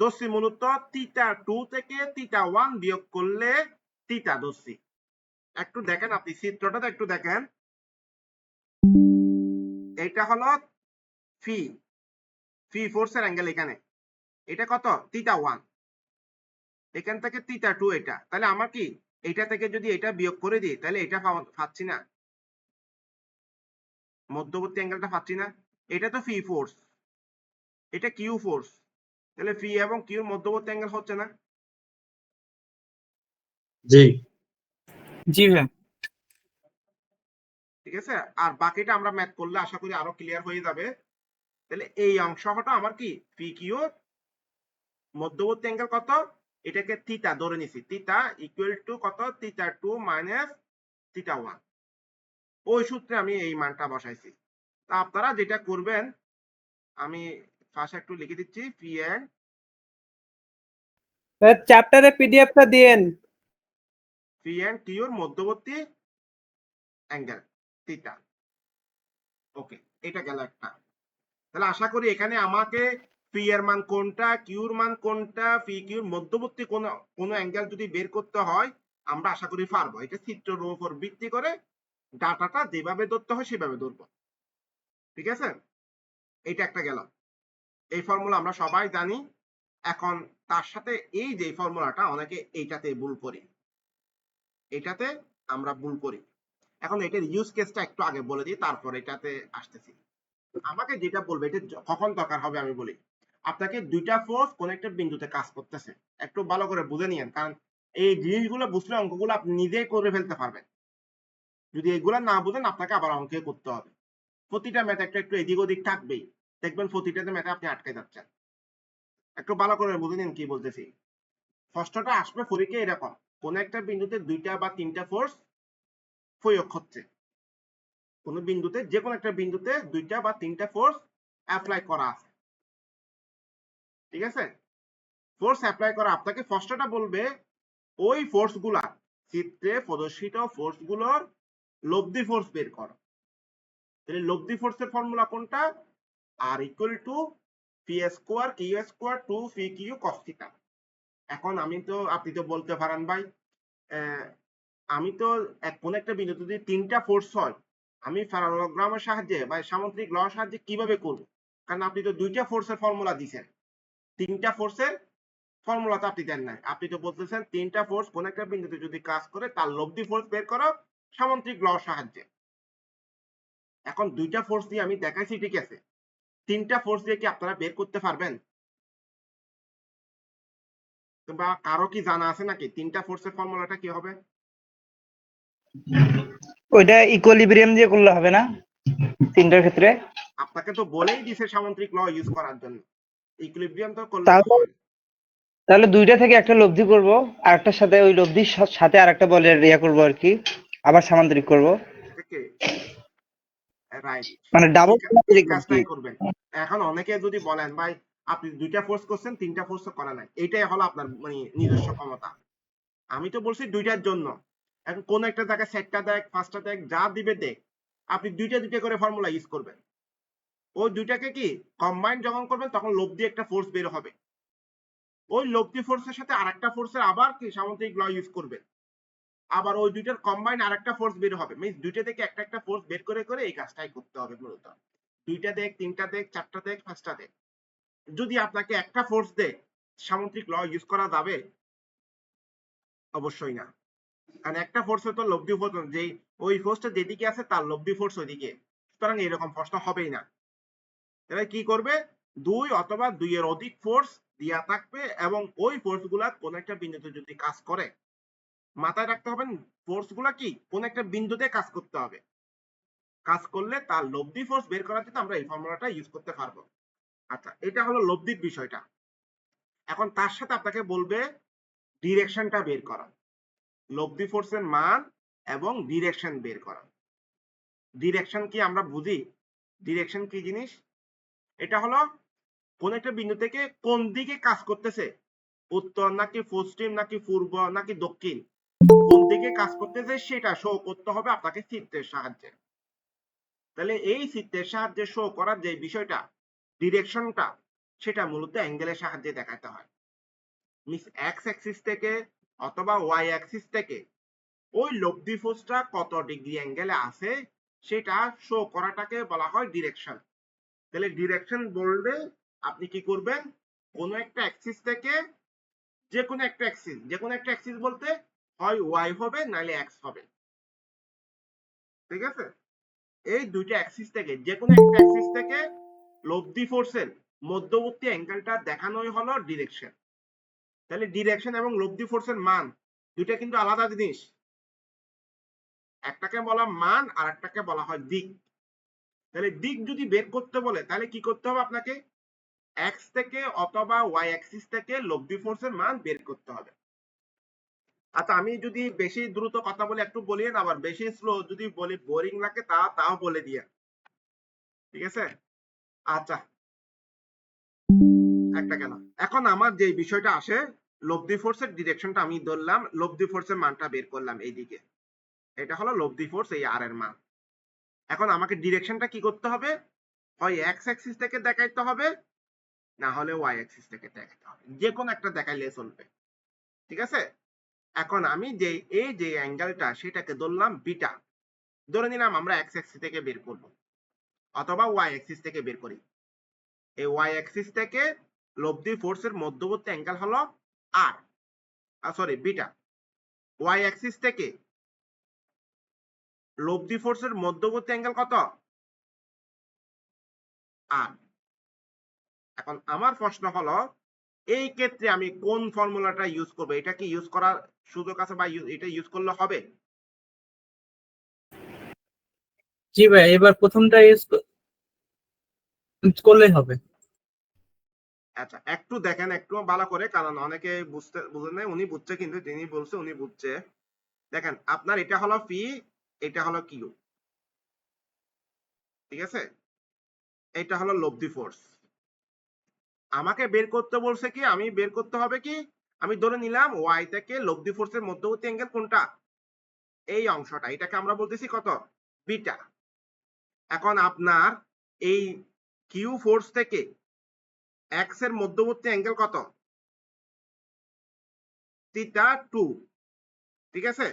ধরছি মূলত থিটা 2 থেকে থিটা 1 বিয়োগ করলে থিটা ধরছি। একটু দেখেন আপনি চিত্রটা তো একটু দেখেন। এটা হলো ফি ফোর্সের অ্যাঙ্গেল এখানে, এটা কত, থিটা 1। এখান থেকে থিটা 2 এটা, তাহলে আমার কি এটা থেকে যদি এটা বিয়োগ করে দিই তাহলে এটা পাচ্ছি না, মধ্যবর্তী অ্যাঙ্গেলটা পাচ্ছি না। এটা তো ফি ফোর্স, এটা কিউ ফোর্স, তাহলে ফি এবং কিউর মধ্যবর্তী অ্যাঙ্গেল হচ্ছে না? জি জি ভাই। ঠিক আছে, আর বাকিটা আমরা ম্যাথ করলে আশা করি আরো ক্লিয়ার হয়ে যাবে। তাহলে এই অংশটা আমার কি পি কিউ মধ্যবর্তী অ্যাঙ্গেল কত, এটাকে থিটা ধরে নিছি, থিটা ইকুয়াল টু কত, থিটা 2 মাইনাস থিটা 1। ওই সূত্রে আমি এই মানটা বসাইছি। তা আপনারা যেটা করবেন, আমি ফার্স্ট একটু লিখে দিচ্ছি, পি এন্ড চ্যাপ্টারে পিডিএফটা দিয়েন। কিউর মধ্যবর্তী অ্যাঙ্গেল থিটা। ওকে, এটা গেল একটা। তাহলে আশা করি এখানে আমাকে পি এর মান কোনটা, কিউর মান কোনটা, পি কিউর মধ্যবর্তী কোন অ্যাঙ্গেল যদি বের করতে হয় আমরা আশা করি পারবো। এটা চিত্রের উপর ভিত্তি করে ডাটাটা যেভাবে ধরতে হয় সেভাবে ধরবো। ঠিক আছে, এটা একটা গেল। এই ফর্মুলা আমরা সবাই জানি। এখন তার সাথে এই যে ফর্মুলাটা অনেকে এইটাতে ভুল করি, এটাতে আমরা ভুল করি। এখন এটার ইউজ কেসটা একটু আগে বলে দিই, তারপর এটাতে আসতেছি। আমাকে যেটা বলবে এটা কখন দরকার হবে আমি বলি। আপনাকে দুইটা ফোর্স কোন একটা বিন্দুতে কাজ করতেছে, একটু ভালো করে বুঝে নিয়েন, কারণ এই জিনিসগুলো বুঝলে অঙ্কগুলো আপনি নিজেই করে ফেলতে পারবেন। যদি এগুলা না বুঝেন আপনাকে আবার অঙ্কে করতে হবে। প্রতিটা ম্যাথ একটা একটু এদিক ওদিক থাকবেই, দেখবেন প্রতিটাতে ম্যাথে আপনি আটকে যাচ্ছেন। একটু ভালো করে বুঝে নিন কি বলতেছি। ষষ্ঠটা আসবে পরীক্ষায় এরকম, কোন একটা বিন্দুতে দুইটা বা তিনটা ফোর্স প্রয়োগ হচ্ছে, কোন বিন্দুতে যে কোনো একটা বিন্দুতে দুইটা বা তিনটা ফোর্স অ্যাপ্লাই করা আছে, ঠিক আছে? ফোর্স অ্যাপ্লাই করা, আপনাকে ষষ্ঠটা বলবে ওই ফোর্স গুলা, চিত্রে প্রদর্শিত ফোর্স গুলোর লব্ধি ফোর্স বের করো। তাহলে লব্ধি ফোর্সের ফর্মুলা কোনটা? R equal to P square Q square two P Q cos theta. এখন আপনি তো বলতে পারেন ভাই আমি তো কোন একটা বিন্দুতে যদি তিনটা ফোর্স হয় আমি প্যারালোগ্রামের সাহায্যে বা সামুদ্রিক লর সাহায্যে কিভাবে করব? কারণ আপনি তো দুইটা ফোর্সের ফর্মুলা দিছেন, তিনটা ফোর্সের ফর্মুলা তো আপনি দেন নাই। আপনি তো বলতেছেন তিনটা ফোর্স কোন একটা বিন্দুতে যদি কাজ করে তার লব্ধি ফোর্স বের করো সামুদ্রিক লর সাহায্যে। এখন দুইটা ফোর্স দিয়ে আমি দেখাইছি ঠিক আছে, তিনটা ফোর্স দিয়ে কি আপনারা বের করতে পারবেন? বা কারো কি জানা আছে নাকি তিনটা ফোর্সের ফর্মুলাটা কি হবে? ওইটা ইকুইলিব্রিয়াম দিয়ে করলে হবে না তিনটার ক্ষেত্রে? আপনাকে তো বলেই দিছে সামুদ্রিক ল ইউজ করার জন্য, ইকুইলিব্রিয়াম তো করলে তো তাহলে হবে না। তাহলে দুইটা থেকে একটা লব্ধি করব, আরেকটার সাথে ওই লব্ধির সাথে আরেকটা বলের ইয়া করবো আর কি, আবার সামান্তরিক করব, ওকে, রাইট, মানে ডাবল এই সামান্তরিক আর কি। কাজটাই করবেন। এখন অনেকে যদি বলেন ভাই আপনি দুইটা ফোর্স করছেন তিনটা ফোর্স করা নাই, এইটাই হলো আপনার মানে নিজস্ব ক্ষমতা। আমি তো বলছি দুইটার জন্য। এখন কোন একটা জায়গায় সেটটা দেখ পাঁচটা দেখ যা দিবে দেখ, আপনি দুইটা দুইটা করে ফর্মুলা ইউজ করবেন। ওই দুইটাকে কি কম্বাইন যখন করবেন তখন লব্ধি একটা ফোর্স বের হবে, ওই লব্ধি ফোর্সের সাথে আরেকটা ফোর্সের আবার কি সামুদ্রিক ল ইউজ করবেন, আবার ওই দুইটার কম্বাইন আরেকটা ফোর্স বের হবে। মিন্স দুইটা থেকে একটা একটা ফোর্স বের করে করে এই কাজটাই করতে হবে মূলত। দুইটা দেখ তিনটা দেখ চারটা দেখ পাঁচটা দেখ, যদি আপনাকে একটা ফোর্স দেয় সামুদ্রিক ল ইউজ করা যাবে? অবশ্যই না, কারণ একটা ফোর্সে তো লব্ধি ফোর্স যেই ওই ফোর্সটা যেদিকে আছে তার লব্ধি ফোর্স ওইদিকে, সুতরাং এরকম প্রশ্ন হবেই না। তাহলে কি করবে? দুই অথবা দুইয়ের অধিক ফোর্স দেয়া থাকবে এবং ওই ফোর্স গুলা কোন একটা বিন্দুতে যদি কাজ করে, মাথায় রাখতে হবে ফোর্স গুলা কি কোন একটা বিন্দুতে কাজ করতে হবে, কাজ করলে তার লব্ধি ফোর্স বের করার জন্য আমরা এই ফর্মুলাটা ইউজ করতে পারবো। আচ্ছা, এটা হলো লব্ধির বিষয়টা। এখন তার সাথে আপনাকে বলবে ডিরেকশনটা বের করা, লব্ধি ফোর্সের মান এবং ডিরেকশন বের করা। ডিরেকশন কি আমরা বুঝি? ডিরেকশন কি জিনিস? এটা হলো কোন একটা বিন্দু থেকে কোন দিকে কাজ করতেছে, উত্তর নাকি পশ্চিম নাকি পূর্ব নাকি দক্ষিণ, কোন দিকে কাজ করতেছে সেটা শো করতে হবে আপনাকে চিত্রের সাহায্যে। তাহলে এই চিত্রের সাহায্যে শো করার যে বিষয়টা ডিরেকশনটা, সেটা মূলত অ্যাঙ্গেলের সাহায্যে দেখাতে হয়। মিস এক্স অ্যাক্সিস থেকে অথবা ওয়াই অ্যাক্সিস থেকে ওই লব্ধি ফোর্সটা কত ডিগ্রি অ্যাঙ্গেলে আছে সেটা শো করাটাকে বলা হয় ডিরেকশন। তাহলে ডিরেকশন বললে আপনি কি করবেন? কোন একটা অ্যাক্সিস থেকে যে কোনো একটা অ্যাক্সিস, যে কোনো একটা অ্যাক্সিস বলতে হয় ওয়াই হবে নাহলে এক্স হবে, ঠিক আছে? এই দুইটা অ্যাক্সিস থেকে যে কোনো একটা অ্যাক্সিস থেকে লব্ধি ফোর্সের মধ্যবর্তী অ্যাঙ্গেলটা দেখানোই হলো ডিরেকশন। তাহলে ডিরেকশন এবং লব্ধি ফোর্সের মান দুইটা কিন্তু আলাদা জিনিস, একটাকে বলা মান আর একটাকে বলা হয় দিক। তাহলে দিক যদি বের করতে বলে তাহলে কি করতে হবে আপনাকে? এক্স থেকে অথবা ওয়াই অ্যাক্সিস থেকে লব্ধি ফোর্সের মান বের করতে হবে। আচ্ছা, আমি যদি বেশি দ্রুত কথা বলি একটু বলিয়েন, আবার বেশি স্লো যদি বলি বোরিং লাগে তাও বলে দিয়ে, ঠিক আছে? আচ্ছা, একটা গেল। এখন আমার যে বিষয়টা আসে লব্ধি ফোর্সের ডিরেকশনটা আমি ধরলাম, লব্ধি ফোর্সের মানটা বের করলাম এইদিকে, এটা হলো লব্ধি ফোর্স এই আর এর মান। এখন আমাকে ডিরেকশনটা কি করতে হবে? হয় এক্স অ্যাক্সিস থেকে দেখাইতে হবে না হলে ওয়াই অ্যাক্সিস থেকে দেখাইতে হবে, যে কোনো একটা দেখাইলে চলবে, ঠিক আছে? এখন আমি যে এই যে অ্যাঙ্গেলটা সেটাকে ধরলাম বিটা, ধরে নিলাম আমরা এক্স অ্যাক্সিস থেকে বের করব অথবা ওয়াই অ্যাক্সিস থেকে বের করি। এই ওয়াই অ্যাক্সিস থেকে লব্ধি ফোর্সের মধ্যবর্তী অ্যাঙ্গেল হলো আর সরি বিটা, ওয়াই অ্যাক্সিস থেকে লব্ধি ফোর্সের মধ্যবর্তী অ্যাঙ্গেল কত? আর। এখন আমার প্রশ্ন হলো এই ক্ষেত্রে আমি কোন ফর্মুলাটা ইউজ করব? এটা কি ইউজ করার সুযোগ আছে বা এটা ইউজ করলে হবে? জি ভাই, এবার প্রথমটা ইউজ করলেই হবে। আচ্ছা, একটু দেখেন একটু ভালো করে, কারণ অনেকে বুঝে নাই। উনি বুঝছে, কিন্তু যিনি বলছে উনি বুঝছে। দেখেন, আপনার এটা হলো পি, এটা হলো কিউ, ঠিক আছে? এটা হলো লব্ধি ফোর্স। আমাকে বের করতে বলছে কি, আমি বের করতে হবে কি, আমি ধরে নিলাম ওয়াই থেকে লব্ধি ফোর্সের মধ্যবর্তী অ্যাঙ্গেল কোনটা? এই অংশটা, এটাকে আমরা বলতেছি কত? বিটা। এখন আপনার এই কিউ ফোর্স থেকে এক্স এর মধ্যবর্তী অ্যাঙ্গেল কত? থিটা 2, ঠিক আছে?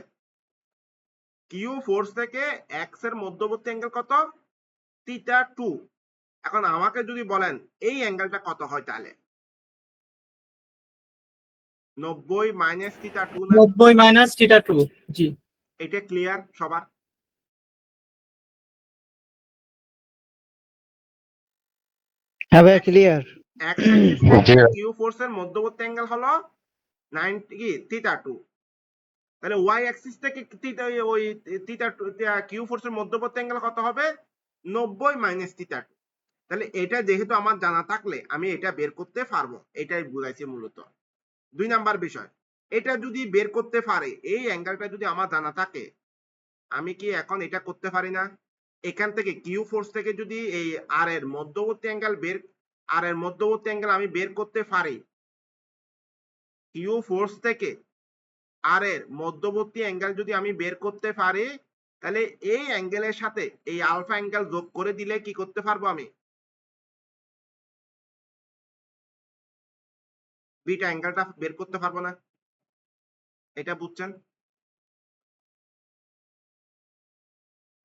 কিউ ফোর্স থেকে এক্স এর মধ্যবর্তী অ্যাঙ্গেল কত? থিটা 2। এখন আমাকে যদি বলেন এই অ্যাঙ্গেলটা কত হয়, তাহলে 90 মাইনাস থিটা 2 না? 90 মাইনাস থিটা 2। জি। এটা ক্লিয়ার সবার? হ্যাঁ ভাই, ক্লিয়ার। এক্স অ্যাক্সিস থেকে জি ভাই। কিউ ফোর্সের মধ্যবর্তী অ্যাঙ্গেল হলো 90 কি থিটা 2। তাহলে ওয়াই অ্যাক্সিস থেকে থিটা, ওই থিটা কিউ ফোর্সের মধ্যবর্তী অ্যাঙ্গেল কত হবে? 90 মাইনাস থিটা 2। তাহলে এটা যেহেতু আমার জানা থাকলে আমি এটা বের করতে পারবো, এটাই বুঝাইছি মূলত। 2 নাম্বার বিষয়, এটা যদি বের করতে পারে, এই অ্যাঙ্গেলটা যদি আমার জানা থাকে, আমি কি এখন এটা করতে পারি না? এখান থেকে কিউ ফোর্স থেকে যদি এই আর এর মধ্যবর্তী অ্যাঙ্গেল আমি বের করতে পারি, কিউ ফোর্স থেকে আর এর মধ্যবর্তী অ্যাঙ্গেল যদি আমি বের করতে পারি, তাহলে এই অ্যাঙ্গেলের সাথে এই আলফা অ্যাঙ্গেল যোগ করে দিলে কি করতে পারবো? আমি বিটা অ্যাঙ্গেলটা বের করতে পারবো না? এটা বুঝছেন?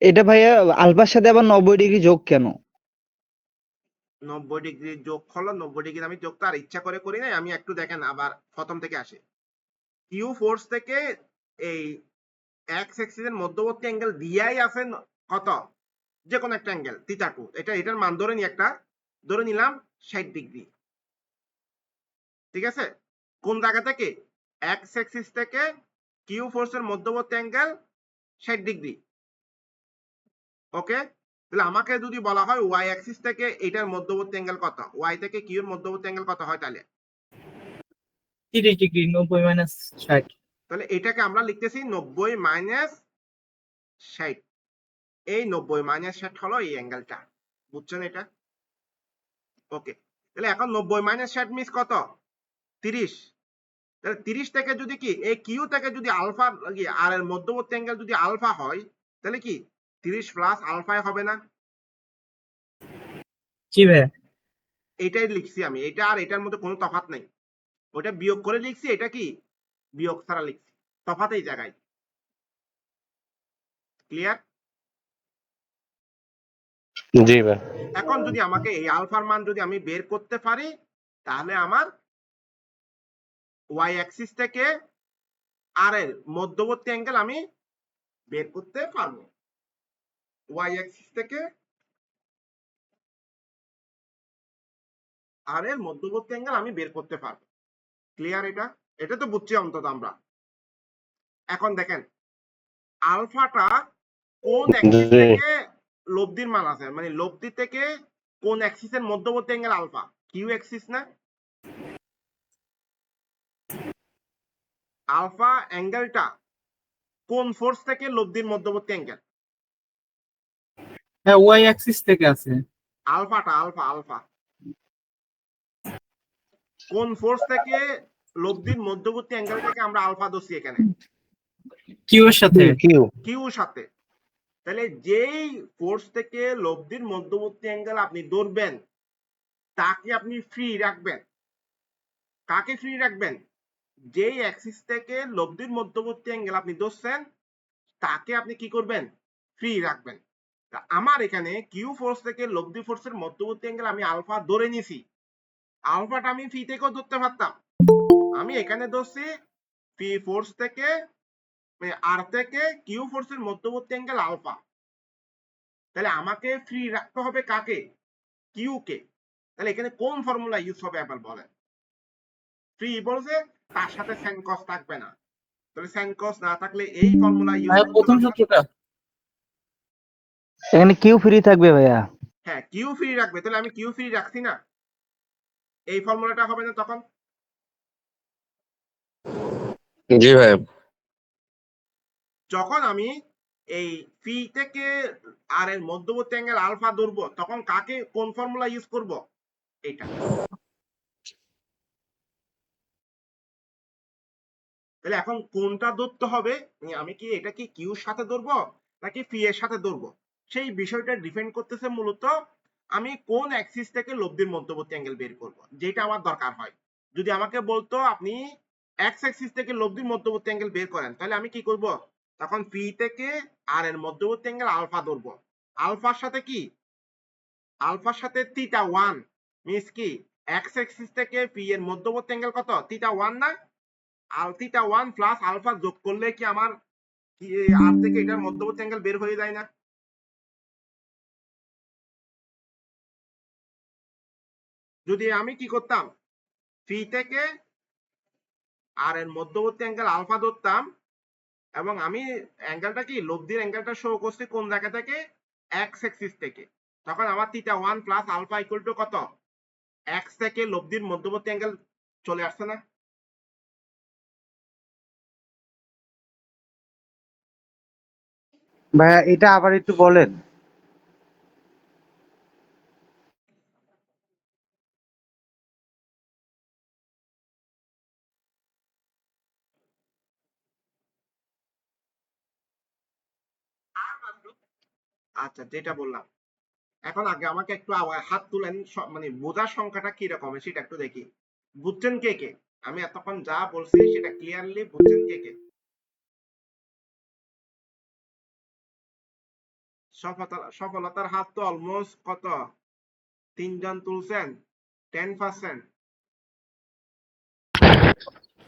এটা ভাইয়া আলফার সাথে আবার 90 ডিগ্রি যোগ কেন? 90 ডিগ্রি যোগ হলো, 90 ডিগ্রি আমি যোগ তো আর ইচ্ছা করে করি নাই। আমি একটু দেখেন, আবার প্রথম থেকে আসি। কিউ ফোর্স থেকে এই এক্স অ্যাক্সিসের মধ্যবর্তী অ্যাঙ্গেল দিয়াই আছে কত? যে কোনো একটা অ্যাঙ্গেল থিটা 2। এটার মান ধরে নি, একটা ধরে নিলাম 60 ডিগ্রি, ঠিক আছে? কোন জায়গা থেকে? এক্স অ্যাক্সিস থেকে কিউ ফোর্সের মধ্যবর্তী অ্যাঙ্গেল 60 ডিগ্রি। ওকে, তাহলে আমাকে যদি বলা হয় ওয়াই অ্যাক্সিস থেকে এটার মধ্যবর্তী অ্যাঙ্গেল কত, ওয়াই থেকে কিউ এর মধ্যবর্তী অ্যাঙ্গেল কত হয়, তাহলে 30 ডিগ্রি। 90 মাইনাস 60। তাহলে এটাকে আমরা লিখতেছি 90 মাইনাস 60। এই 90 মাইনাস 60 হলো এই অ্যাঙ্গেলটা। বুঝছেন এটা? ওকে, তাহলে এখন 90 মাইনাস 60 মিস কত? 30। তাহলে 30 থেকে যদি কি এই কিউ থেকে যদি আলফা আর এর মধ্যবর্তী অ্যাঙ্গেল যদি আলফা হয়, তাহলে কি 30 প্লাস আলফা হবে না? জি ভাই। এটাই লিখছি আমি, এটা আর এটার মধ্যে কোনো তফাৎ নেই। ওটা বিয়োগ করে লিখছি, এটা কি বিয়োগ ছাড়া লিখছি, তফাৎ এই জায়গায়। ক্লিয়ার? জি ভাই। এখন যদি আমাকে এই আলফার মান যদি আমি বের করতে পারি, তাহলে আমার ওয়াই অ্যাক্সিস থেকে আর এর মধ্যবর্তী অ্যাঙ্গেল আমি বের করতে পারবো। ওয়াই অ্যাক্সিস থেকে আর এর মধ্যবর্তী অ্যাঙ্গেল আমি বের করতে পারবো। ক্লিয়ার? এটা তো বুঝছি অন্তত আমরা। এখন দেখেন আলফাটা কোন অ্যাক্সিস জি থেকে লব্ধির মান আছে, মানে লব্ধি থেকে কোন অ্যাক্সিসের মধ্যবর্তী অ্যাঙ্গেল আলফা? কিউ অ্যাক্সিস না? আলফা অ্যাঙ্গেলটা কোন ফোর্স থেকে লব্ধির মধ্যবর্তী অ্যাঙ্গেল? হ্যাঁ, ওয়াই অ্যাক্সিস থেকে আছে। আলফাটা, আলফা কোন ফোর্স থেকে লব্ধির মধ্যবর্তী অ্যাঙ্গেলটাকে আমরা আলফা ধরছি এখানে? কিউ এর সাথে। কিউ। কিউ সাথে। তাহলে যেই ফোর্স থেকে লব্ধির মধ্যবর্তী অ্যাঙ্গেল আপনি ধরবেন, তাকে আপনি ফ্রি রাখবেন। কাকে ফ্রি রাখবেন? যেই অ্যাক্সিস থেকে লব্ধির মধ্যবর্তী অ্যাঙ্গেল আপনি ধরছেন, তাকে আপনি কি করবেন? ফ্রি রাখবেন। তা আমার এখানে কিউ ফোর্স থেকে লব্ধি ফোর্সের মধ্যবর্তী অ্যাঙ্গেল আমি আলফা ধরে নিছি। আলফাটা আমি ফি থেকেও ধরতে পারতাম। আমি এখানে ধরছি ফি ফোর্স থেকে, আর থেকে কিউ ফোর্সের মধ্যবর্তী অ্যাঙ্গেল আলফা। তাহলে আমাকে ফ্রি রাখতে হবে কাকে? কিউ কে, তাহলে এখানে কোন ফর্মুলা ইউজ হবে এবার বলেন। ফ্রি বলছে তার সাথে সাইন কস থাকবে না, তাহলে সাইন কস না থাকলে এই ফর্মুলা ইউজ ভাইয়া করতে প্রথম পারবো না। সূত্রটা এখানে কিউ ফ্রি থাকবে ভাইয়া। হ্যাঁ কিউ ফ্রি রাখবে, তাহলে আমি কিউ ফ্রি রাখছি না, এই ফর্মুলাটা হবে না তখন। জি ভাইয়া। যখন আমি এই ফি থেকে আর এর মধ্যবর্তী অ্যাঙ্গেল আলফা ধরবো তখন কাকে কোন ফর্মুলা ইউজ করব, এটা। তাহলে এখন কোনটা ধরতে হবে, আমি কি এটা কি কিউর সাথে ধরবো নাকি ফি এর সাথে ধরবো, সেই বিষয়টা ডিপেন্ড করতেছে মূলত আমি কোন অ্যাক্সিস থেকে লব্ধির মধ্যবর্তী অ্যাঙ্গেল বের করব, যেটা আমার দরকার হয়। যদি আমাকে বলতো আপনি এক্স অ্যাক্সিস থেকে লব্ধির মধ্যবর্তী অ্যাঙ্গেল বের করেন, তাহলে আমি কি করব, তখন ফি থেকে আর এর মধ্যবর্তী অ্যাঙ্গেল আলফা ধরবো। আলফার সাথে কি, আলফার সাথে থিটা 1 মিন্স কি এক্স অ্যাক্সিস থেকে ফি এর মধ্যবর্তী অ্যাঙ্গেল কত, থিটা 1 না, আর থিটা 1 প্লাস আলফা যোগ করলে কি আমার আর থেকে এটার মধ্যবর্তী অ্যাঙ্গেল বের হয়ে যায় না। যদি আমি কি করতাম, ফি থেকে আর এর মধ্যবর্তী অ্যাঙ্গেল আলফা ধরতাম, এবং আমি অ্যাঙ্গেলটা কি লব্ধির অ্যাঙ্গেলটা শো করছি কোন জায়গা থেকে, এক্স অ্যাক্সিস থেকে, তখন আমার theta 1 plus alpha equal to কত, এক্স থেকে লব্ধির মধ্যবর্তী অ্যাঙ্গেল চলে আসছে না। ভাইয়া এটা আবার একটু বলেন। আচ্ছা যেটা বললাম, এখন আগে আমাকে একটু হাত তুলেন, মানে বোঝার সংখ্যাটা কি রকম সেটা একটু দেখি। বুঝছেন কে কে, আমি এতক্ষণ যা বলছি সেটা ক্লিয়ারলি বুঝছেন কে কে? সফলতার হাত তো অলমোস্ট কত, 3 জন তুলছেন, 10%।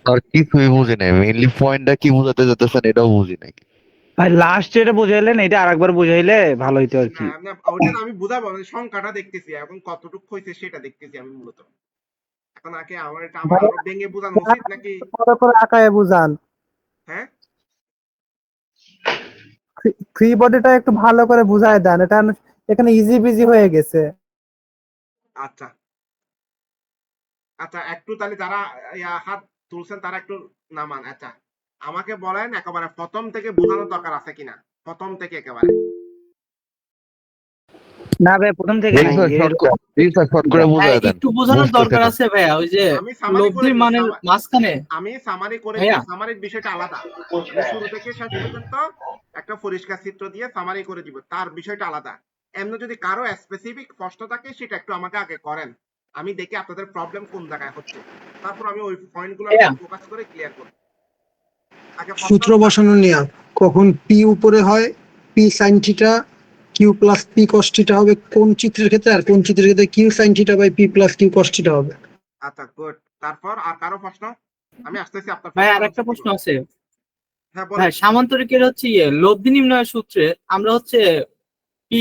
আর কিছুই বুঝি নাই, মেইনলি পয়েন্টটা কি বোঝাতে চাচ্ছেন এটাও বুঝি নাই। ভাই লাস্ট যেটা বুঝাইলেন এটা আরেকবার বুঝাইলে ভালো হইতো আর না কি। ওটা আমি বুঝাবো, আমি সংখ্যাটা দেখতেছি এখন কতটুকু হয়েছে সেটা দেখতেছি আমি মূলত। এখন আগে আমার এটা আমার আরো ভেঙে বোঝানো উচিত নাকি? বড় করে আঁকায় বুঝান, হ্যাঁ ফ্রি বডিটা একটু ভালো করে বুঝায় দেন, এটা এখানে ইজি বিজি হয়ে গেছে। আচ্ছা আচ্ছা, একটু তাহলে যারা হাত তুলছেন তারা একটু নামান। আচ্ছা আমাকে বলেন একেবারে প্রথম থেকে বোঝানোর দরকার আছে কিনা, প্রথম থেকে একেবারে। না ভাই প্রথম থেকে নাই, শর্ট করে হ্যাঁ বুঝায় দেন, একটু বোঝানোর বুঝতেছে দরকার না। আছে ভাইয়া, ওই যে আমি সামারি করে লব্ধির দিই, মানের মাঝখানে। আমি সামারি করে ভাইয়া দিই, সামারির বিষয়টা আলাদা। আমি শুরু থেকে শেষ পর্যন্ত একটা পরিষ্কার চিত্র দিয়ে সামারি করে দিব, তার বিষয়টা আলাদা। এমনি যদি কারো স্পেসিফিক প্রশ্ন থাকে সেটা একটু আমাকে আগে করেন, আমি দেখি আপনাদের প্রবলেম কোন জায়গায় হচ্ছে, তারপর আমি ওই পয়েন্টগুলোর ভাইয়া উপর ফোকাস করে ক্লিয়ার করব। আগে প্রশ্ন সূত্র বসানো নিয়ে কখন পি উপরে হয়, P sine theta Q plus P cos theta হবে কোন চিত্রের ক্ষেত্রে, আর কোন চিত্রের ক্ষেত্রে Q sine theta by P plus Q cos theta হবে। আচ্ছা গুড, তারপর আর কারো প্রশ্ন, আমি আসতেছি আপনার ভাই প্রশ্ন আর একটা আনসার দিব। প্রশ্ন আছে। হ্যাঁ হ্যাঁ বলেন। সামান্তরিকের হচ্ছে লব্ধি নির্ণয়ের সূত্রে আমরা হচ্ছে পি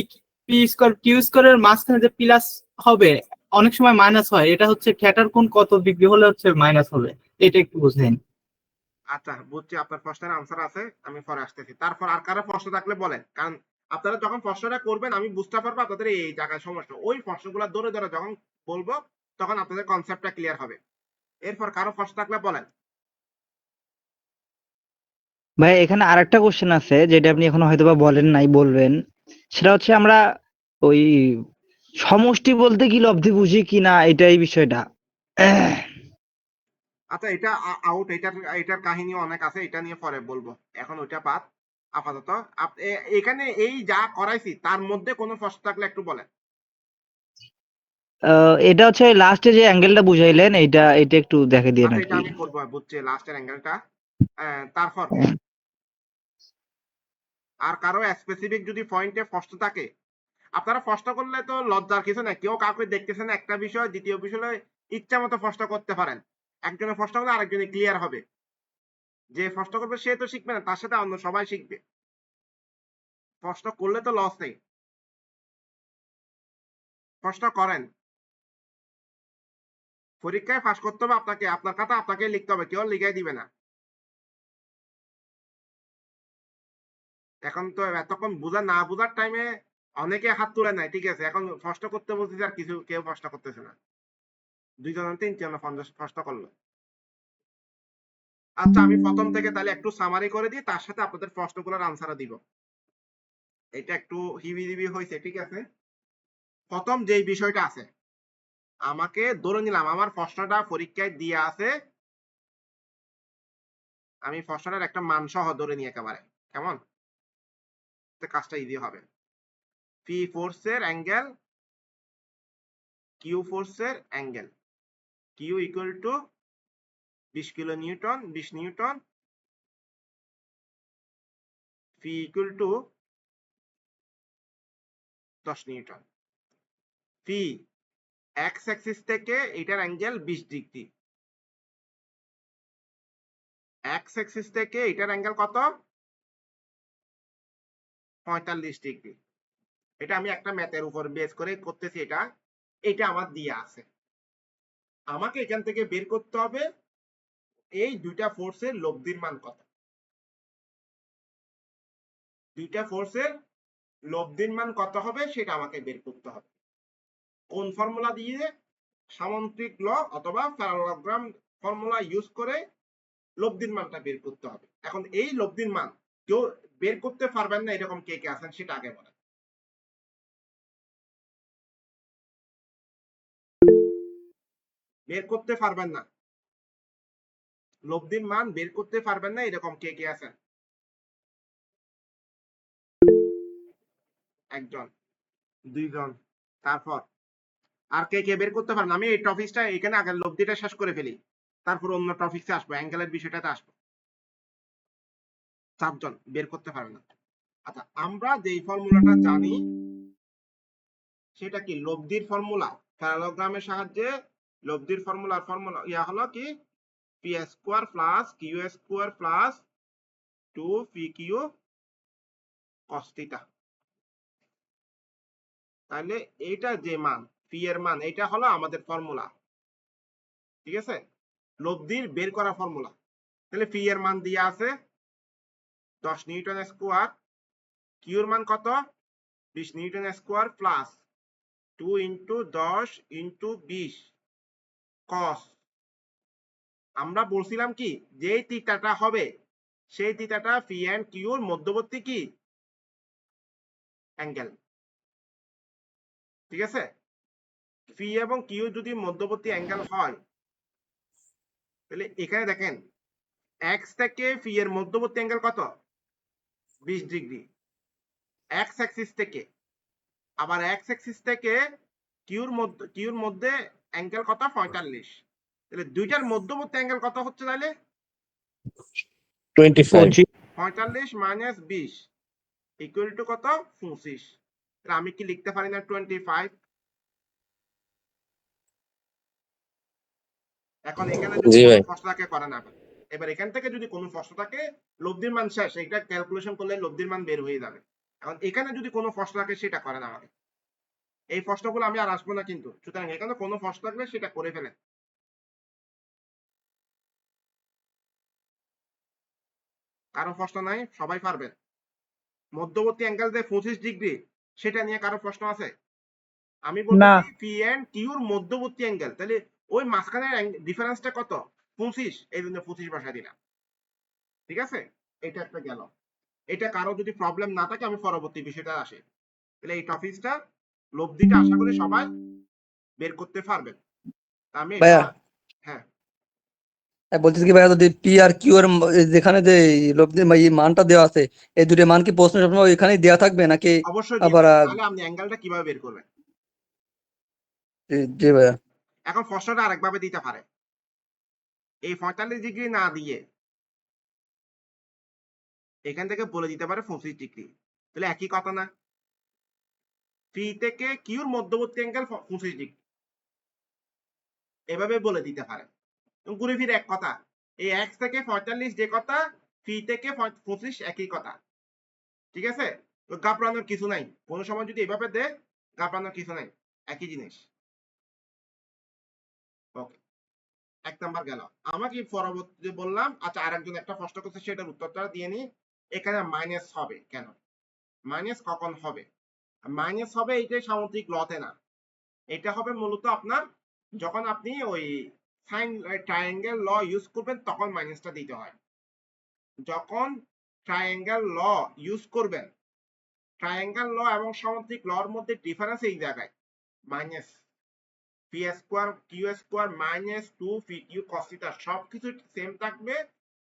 পি স্কোয়ার কিউ স্কোয়ারের মাঝখানে যে প্লাস হবে অনেক সময় মাইনাস হয়, এটা হচ্ছে থিটার কোণ কত ডিগ্রি হলে হচ্ছে মাইনাস হবে, এটা একটু বুঝেন। আচ্ছা বুঝছি, আপনার প্রশ্নের আনসার আছে, আমি পরে আসতেছি। তারপর আর কারো প্রশ্ন থাকলে বলেন, কারণ আপনারা যখন প্রশ্নটা করবেন আমি বুঝতে পারবো আপনাদের এই জায়গায় সমস্যা, ওই প্রশ্নগুলো ধরে ধরে যখন বলবো তখন আপনাদের কনসেপ্টটা ক্লিয়ার হবে। এরপর কারো প্রশ্ন থাকলে বলেন। ভাই এখানে আরেকটা কোশ্চেন আছে যেটা আপনি এখনো হয়তো বা বলেন নাই, বলবেন। সেটা হচ্ছে আমরা ওই সমষ্টি বলতে কি লব্ধি বুঝি কিনা, এটাই বিষয়টা। আচ্ছা এটা আউট, এটার কাহিনী অনেক আছে, এটা নিয়ে পরে বলবো, এখন ওইটা বাদ। আপাতত এখানে এই যা করাইছি তার মধ্যে কোনো প্রশ্ন থাকলে একটু বলেন। এটা হচ্ছে লাস্টে যে অ্যাঙ্গেলটা বুঝাইলেন, এটা এটা একটু দেখে দিন আচ্ছা আর এটা কি। আমি করবো, বুঝছি লাস্টের অ্যাঙ্গেলটা। তারপর আর কারো স্পেসিফিক যদি পয়েন্টে প্রশ্ন থাকে, আপনারা প্রশ্ন করলে তো লজ্জার কিছু নাই, কেউ কাউকে দেখতেছেন একটা বিষয়, দ্বিতীয় বিষয় ইচ্ছা মতো প্রশ্ন করতে পারেন। একজনের প্রশ্ন করলে আরেকজনের ক্লিয়ার হবে, যে প্রশ্ন করবে সে তো শিখবে না, তার সাথে অন্য সবাই শিখবে। প্রশ্ন করলে তো লস নেই। প্রশ্ন করেন। পরীক্ষায় পাস করতে হবে আপনাকে, আপনার কথা আপনাকে লিখতে হবে, কেউ লিখাই দিবে না। এখন তো এতক্ষণ বুঝা না বুঝার টাইমে অনেকে হাত তুলে নাই, ঠিক আছে, এখন প্রশ্ন করতে বলতেছে আর কিছু কেউ প্রশ্ন করতেছে না, 2 জন 3 জন প্রশ্ন করলো। আচ্ছা আমি প্রথম থেকে তাহলে একটু সামারি করে দিই, তার সাথে আপনাদের প্রশ্নগুলোর আনসারও দিব। এটা একটু হিবিজিবি হয়েছে, ঠিক আছে। প্রথম যেই বিষয়টা আছে, আমাকে ধরে নিলাম আমার প্রশ্নটা পরীক্ষায় দিয়ে আছে, আমি প্রশ্নটার একটা মান সহ ধরে নিই একেবারে, কেমন, কাজটা ইজি হবে। পি ফোর্সের অ্যাঙ্গেল, কিউ ফোর্সের angle, Q equal to 20 kilo newton, 20 newton, P equal to 10 newton. P X axis থেকে এটার অ্যাঙ্গেল 20 ডিগ্রি, এক্স অ্যাক্সিস থেকে এটার অ্যাঙ্গেল কত, 45 ডিগ্রি। এটা আমি একটা ম্যাথের উপর বেস করে করতেছি, এটা আমার দিয়ে আছে। আমাকে এখান থেকে বের করতে হবে এই দুইটা ফোর্সের লব্ধির মান কত, দুইটা ফোর্সের লব্ধির মান কত হবে সেটা আমাকে বের করতে হবে। কোন ফর্মুলা দিয়ে, সামন্ত্রিক ল অথবা প্যারালালোগ্রাম ফর্মুলা ইউজ করে লব্ধির মানটা বের করতে হবে। এখন এই লব্ধির মান কেউ বের করতে পারবেন না এরকম কে কে আছেন সেটা আগে বলেন। বের করতে পারবেন না, লব্ধির মান বের করতে পারবেন না এরকম কে কে আছেন? একজন, দুইজন, তারপর আর কে কে বের করতে পারেন? আমি এই টপিকটা এখানে আগে লব্ধিটা শেষ করে ফেলি, তারপর অন্য টপিকসে আসবো, অ্যাঙ্গেলের বিষয়টাতে আসবো। 4 জন বের করতে পারেন না। আচ্ছা আমরা যেই ফর্মুলাটা জানি সেটা কি, লব্ধির ফর্মুলা, প্যারালোগ্রামের সাহায্যে লব্ধির ফর্মুলা ইয়া হলো কি, P square plus Q square plus 2 P Q cos theta. তাহলে এইটা যে মান, পি এর মান, এটা হলো আমাদের ফর্মুলা, ঠিক আছে, লব্ধির বের করা ফর্মুলা। তাহলে পি এর মান দিয়ে আছে 10 নিউটন স্কোয়ার, কিউর মান কত, 20 Newton square plus 2 into 10 into 20 কস। আমরা বলছিলাম কি, যেই থিটাটা হবে সেই থিটাটা পি এন্ড কিউর মধ্যবর্তী কি অ্যাঙ্গেল, ঠিক আছে। পি এবং কিউ যদি মধ্যবর্তী অ্যাঙ্গেল হয় তাহলে এখানে দেখেন এক্স থেকে পি এর মধ্যবর্তী অ্যাঙ্গেল কত, 20 ডিগ্রি এক্স অ্যাক্সিস থেকে, আবার এক্স অ্যাক্সিস থেকে কিউর মধ্যে অ্যাঙ্গেল কত, 45। তাহলে দুইটার মধ্যবর্তী অ্যাঙ্গেল কত হচ্ছে তাহলে, 25 45 মাইনাস 20 ইকুয়াল টু কত, 25। তাহলে আমি কি লিখতে পারি না 25? এখন এখানে যদি জি কোনো ভাই। প্রশ্ন থাকে করেন আবার, এবার এখান থেকে যদি কোনো প্রশ্ন থাকে লব্ধির মান শেষ, এটা ক্যালকুলেশন করলে লব্ধির মান বের হয়ে যাবে। এখন এখানে যদি কোনো প্রশ্ন থাকে সেটা করেন আমাকে, এই প্রশ্নগুলো আমি আর আসবো না কিন্তু, সুতরাং এখানে কোনো প্রশ্ন থাকলে সেটা করে ফেলেন। কারো প্রশ্ন নাই, সবাই পারবেন। মধ্যবর্তী অ্যাঙ্গেল যে 25 ডিগ্রি সেটা নিয়ে কারো প্রশ্ন আছে? আমি না। বলতেছি পি এন্ড কিউর মধ্যবর্তী অ্যাঙ্গেল, তাহলে ওই মাঝখানের ডিফারেন্সটা কত, 25, এই জন্য 25 বসাই দিলাম, ঠিক আছে। এটা একটা গেল। এটা কারো যদি প্রবলেম না থাকে আমি পরবর্তী বিষয়টা আসি। তাহলে এই টপিকটা লব্ধিটা আশা করি সবাই বের করতে পারবেন। আমি এটা, ভাইয়া হ্যাঁ বলতেছি কি ভাইয়া, যদি পি আর কিউ এর যেখানে যে লব্ধি এই মানটা দেওয়া আছে, এই দুটো মান কি প্রশ্ন সবসময় ওইখানেই দেওয়া থাকবে নাকি অবশ্যই দিয়ে আবার থাকবে, তাহলে আপনি অ্যাঙ্গেলটা কিভাবে বের করবেন? জি ভাইয়া। এখন প্রশ্নটা আরেকভাবে দিতে পারে, এই 45 ডিগ্রি না দিয়ে এখান থেকে বলে দিতে পারে 25 ডিগ্রি, তাহলে একই কথা না, পি থেকে কিউর মধ্যবর্তী অ্যাঙ্গেল 25 ডিগ্রি, এভাবে বলে দিতে পারে। ঘুরে ফিরে এক কথা, এই এক্স থেকে 45 যে কথা, পি থেকে 25 একই কথা, ঠিক আছে। তো ঘাবড়ানোর কিছু নাই, কোনো সময় যদি এভাবে দে ঘাবড়ানোর কিছু নাই। একই জিনিস। ওকে, 1 নাম্বার গেল। আমাকে পরবর্তীতে বললাম, আচ্ছা আরেকজন একটা প্রশ্ন করছে, সেটার উত্তরটা দিয়ে নি। এখানে মাইনাস হবে কেন? মাইনাস কখন হবে? মাইনাস হবে এইটাই সামুদ্রিক লতে না, এটা হবে মূলত আপনার যখন আপনি ওই সাইন ট্রায়াঙ্গেল ল ইউজ করবেন তখন মাইনাসটা দিতে হয়। যখন ট্রায়াঙ্গেল ল ইউজ করবেন, ট্রায়াঙ্গেল ল এবং সামুদ্রিক লর মধ্যে ডিফারেন্স এই জায়গায়, minus P square Q square minus 2 P Q cos theta সবকিছু সেম থাকবে,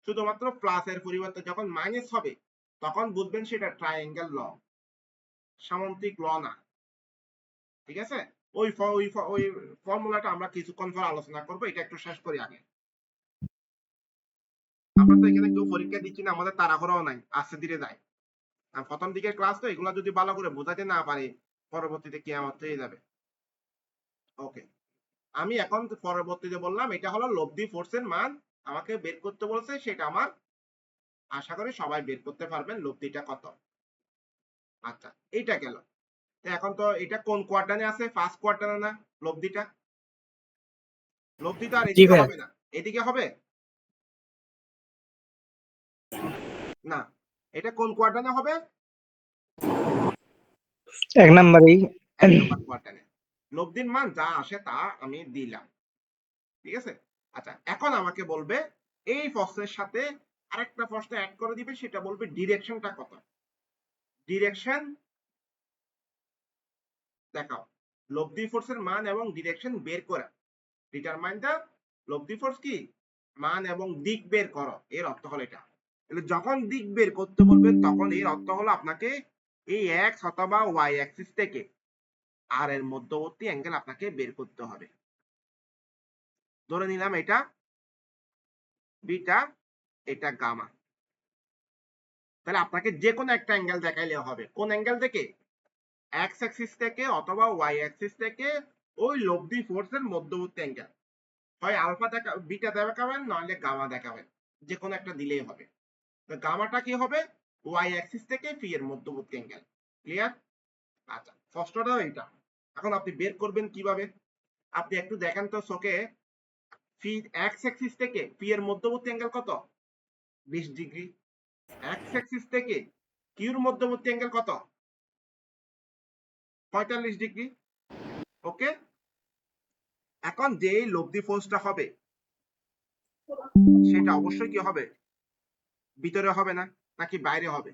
শুধুমাত্র প্লাসের পরিবর্তে যখন মাইনাস হবে তখন বুঝবেন সেটা ট্রায়াঙ্গেল ল, সামুদ্রিক ল না। ঠিক আছে, ওই ফর্মুলাটা আমরা কিছুক্ষণ পর আলোচনা করবো, এটা একটু শেষ করি আগে। আমরা তো এখানে কেউ পরীক্ষা দিচ্ছি না, আমাদের তাড়াহুড়োও নাই, আস্তে ধীরে যায়। আর প্রথম দিকের ক্লাস তো, এগুলো যদি ভালো করে বোঝাতে না পারি পরবর্তীতে কিয়ামত হয়ে যাবে। ওকে, আমি এখন পরবর্তীতে বললাম এটা হলো লব্ধি ফোর্সের মান আমাকে বের করতে বলছে, সেটা আমার আশা করি সবাই বের করতে পারবেন লব্ধিটা কত। আচ্ছা এইটা গেল। এখন তো এটা কোন কোয়ার্টারে আছে? ফার্স্ট কোয়ার্টারে না লব্ধিটা? লব্ধি তো আর জি এদিকে ভাইয়া। হবে না, এদিকে হবে না, এটা কোন কোয়ার্টারে হবে? 1 নাম্বারেই। 1 নাম্বার কোয়ার্টারে। লব্ধির মান যা আসে তা আমি দিলাম, ঠিক আছে। আচ্ছা এখন আমাকে বলবে এই প্রশ্নের সাথে আরেকটা প্রশ্ন অ্যাড করে দিবে, সেটা বলবে ডিরেকশনটা কত। ডিরেকশন দেখাও, লব্ধি ফোর্সের মান এবং ডিরেকশন বের করা, ডিটারমাইন দা লব্ধি ফোর্স কি মান এবং দিক বের করো, এর অর্থ হলো এটা। তাহলে যখন দিক বের করতে বলবে তখন এর অর্থ হলো আপনাকে এই এক্স অথবা ওয়াই অ্যাক্সিস থেকে আর এর মধ্যবর্তী অ্যাঙ্গেল আপনাকে বের করতে হবে। ধরে নিলাম এটা বিটা, এটা গামা, তাহলে আপনাকে যে কোনো একটা অ্যাঙ্গেল দেখাইলে হবে। কোন অ্যাঙ্গেল থেকে? এক্স অ্যাক্সিস থেকে অথবা ওয়াই অ্যাক্সিস থেকে ওই লব্ধি ফোর্সের মধ্যবর্তী অ্যাঙ্গেল, হয় আলফা বিটা দেখাবেন নইলে গামা দেখাবেন, যে কোনো একটা দিলেই হবে। তো গামাটা কি হবে? ওয়াই অ্যাক্সিস থেকে পি এর মধ্যবর্তী অ্যাঙ্গেল। ক্লিয়ার? আচ্ছা ষষ্ঠটাও এটা। এখন আপনি বের করবেন কিভাবে? আপনি একটু দেখেন তো চোখে, পি এক্স অ্যাক্সিস থেকে পি এর মধ্যবর্তী অ্যাঙ্গেল কত? 20 ডিগ্রি। এক্স অ্যাক্সিস থেকে কিউর মধ্যবর্তী অ্যাঙ্গেল কত? 45 ডিগ্রি। ওকে, এখন যে লব্ধি ফোর্সটা হবে সেটা অবশ্যই কি হবে? ভিতরে হবে না নাকি বাইরে হবে?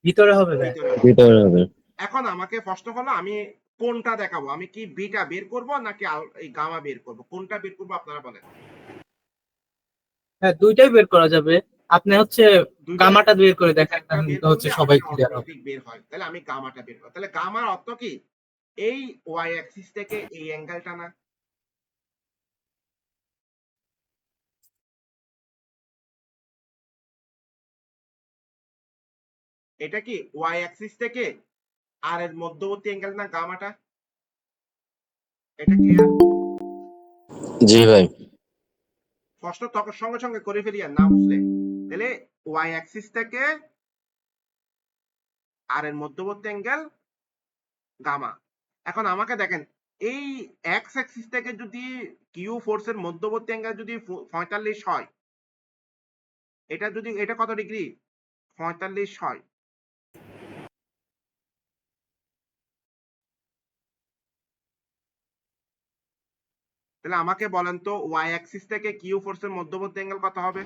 ভিতরে হবে ভাই। ভিতরে হবে। ভিতরে হবে। এখন আমাকে প্রশ্ন হলো আমি কোনটা দেখাবো, আমি কি বিটা বের করব নাকি এই গামা বের করব, কোনটা বের করব আপনারা বলেন। হ্যাঁ, দুইটাই বের করা যাবে। আপনি হচ্ছে দুইটা গামাটা বের করে দেখেন, একটা বের হচ্ছে করলে সবাই আরেকটা ক্লিয়ার হবে। অটোমেটিক বের হয়, তাহলে আমি গামাটা বের করব। তাহলে গামার অর্থ কি? এই ওয়াই অ্যাক্সিস থেকে এই অ্যাঙ্গেলটা না, এটা কি ওয়াই অ্যাক্সিস থেকে আর এর মধ্যবর্তী অ্যাঙ্গেল না গামাটা? এটা ক্লিয়ার? জি ভাই। প্রশ্ন তখন সঙ্গে সঙ্গে করে ফেলি আর না বুঝলে। তাহলে ওয়াই অ্যাক্সিস থেকে আর এর মধ্যবর্তী অ্যাঙ্গেল গামা। এখন আমাকে দেখেন, এই এক্স অ্যাক্সিস থেকে যদি কিউ ফোর্সের মধ্যবর্তী অ্যাঙ্গেল যদি 45 হয়, এটা যদি এটা কত ডিগ্রি? 45 হয়। তাহলে আমাকে বলেন তো ওয়াই অ্যাক্সিস থেকে কিউ ফোর্সের মধ্যবর্তী অ্যাঙ্গেল কত হবে?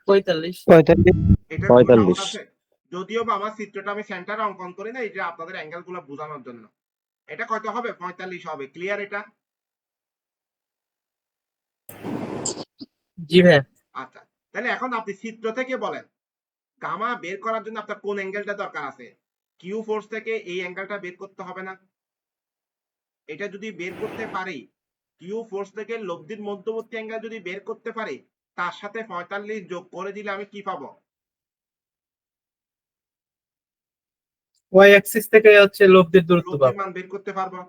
45। 45। এটা কোনো ডাউট 45। আছে? যদিও বা আমার চিত্রটা আমি সেন্টারে অঙ্কন করি না, এটা আপনাদের অ্যাঙ্গেল গুলো বোঝানোর জন্য। এটা কত হবে? 45 হবে। ক্লিয়ার এটা? জি ভাইয়া। আচ্ছা, তাহলে এখন আপনি চিত্র থেকে বলেন গামা বের করার জন্য আপনার কোন অ্যাঙ্গেলটা দরকার আছে? কিউ ফোর্স থেকে এই অ্যাঙ্গেলটা বের করতে হবে না? এটা যদি বের করতে পারি, কিউ ফোর্স থেকে লব্ধির মধ্যবর্তী অ্যাঙ্গেল যদি বের করতে পারি, তার সাথে 45 যোগ করে দিলে আমি কি পাবো? ওয়াই অ্যাক্সিস থেকে হচ্ছে লব্ধির দূরত্ব লব্ধির পাবো। মান বের করতে পারবো।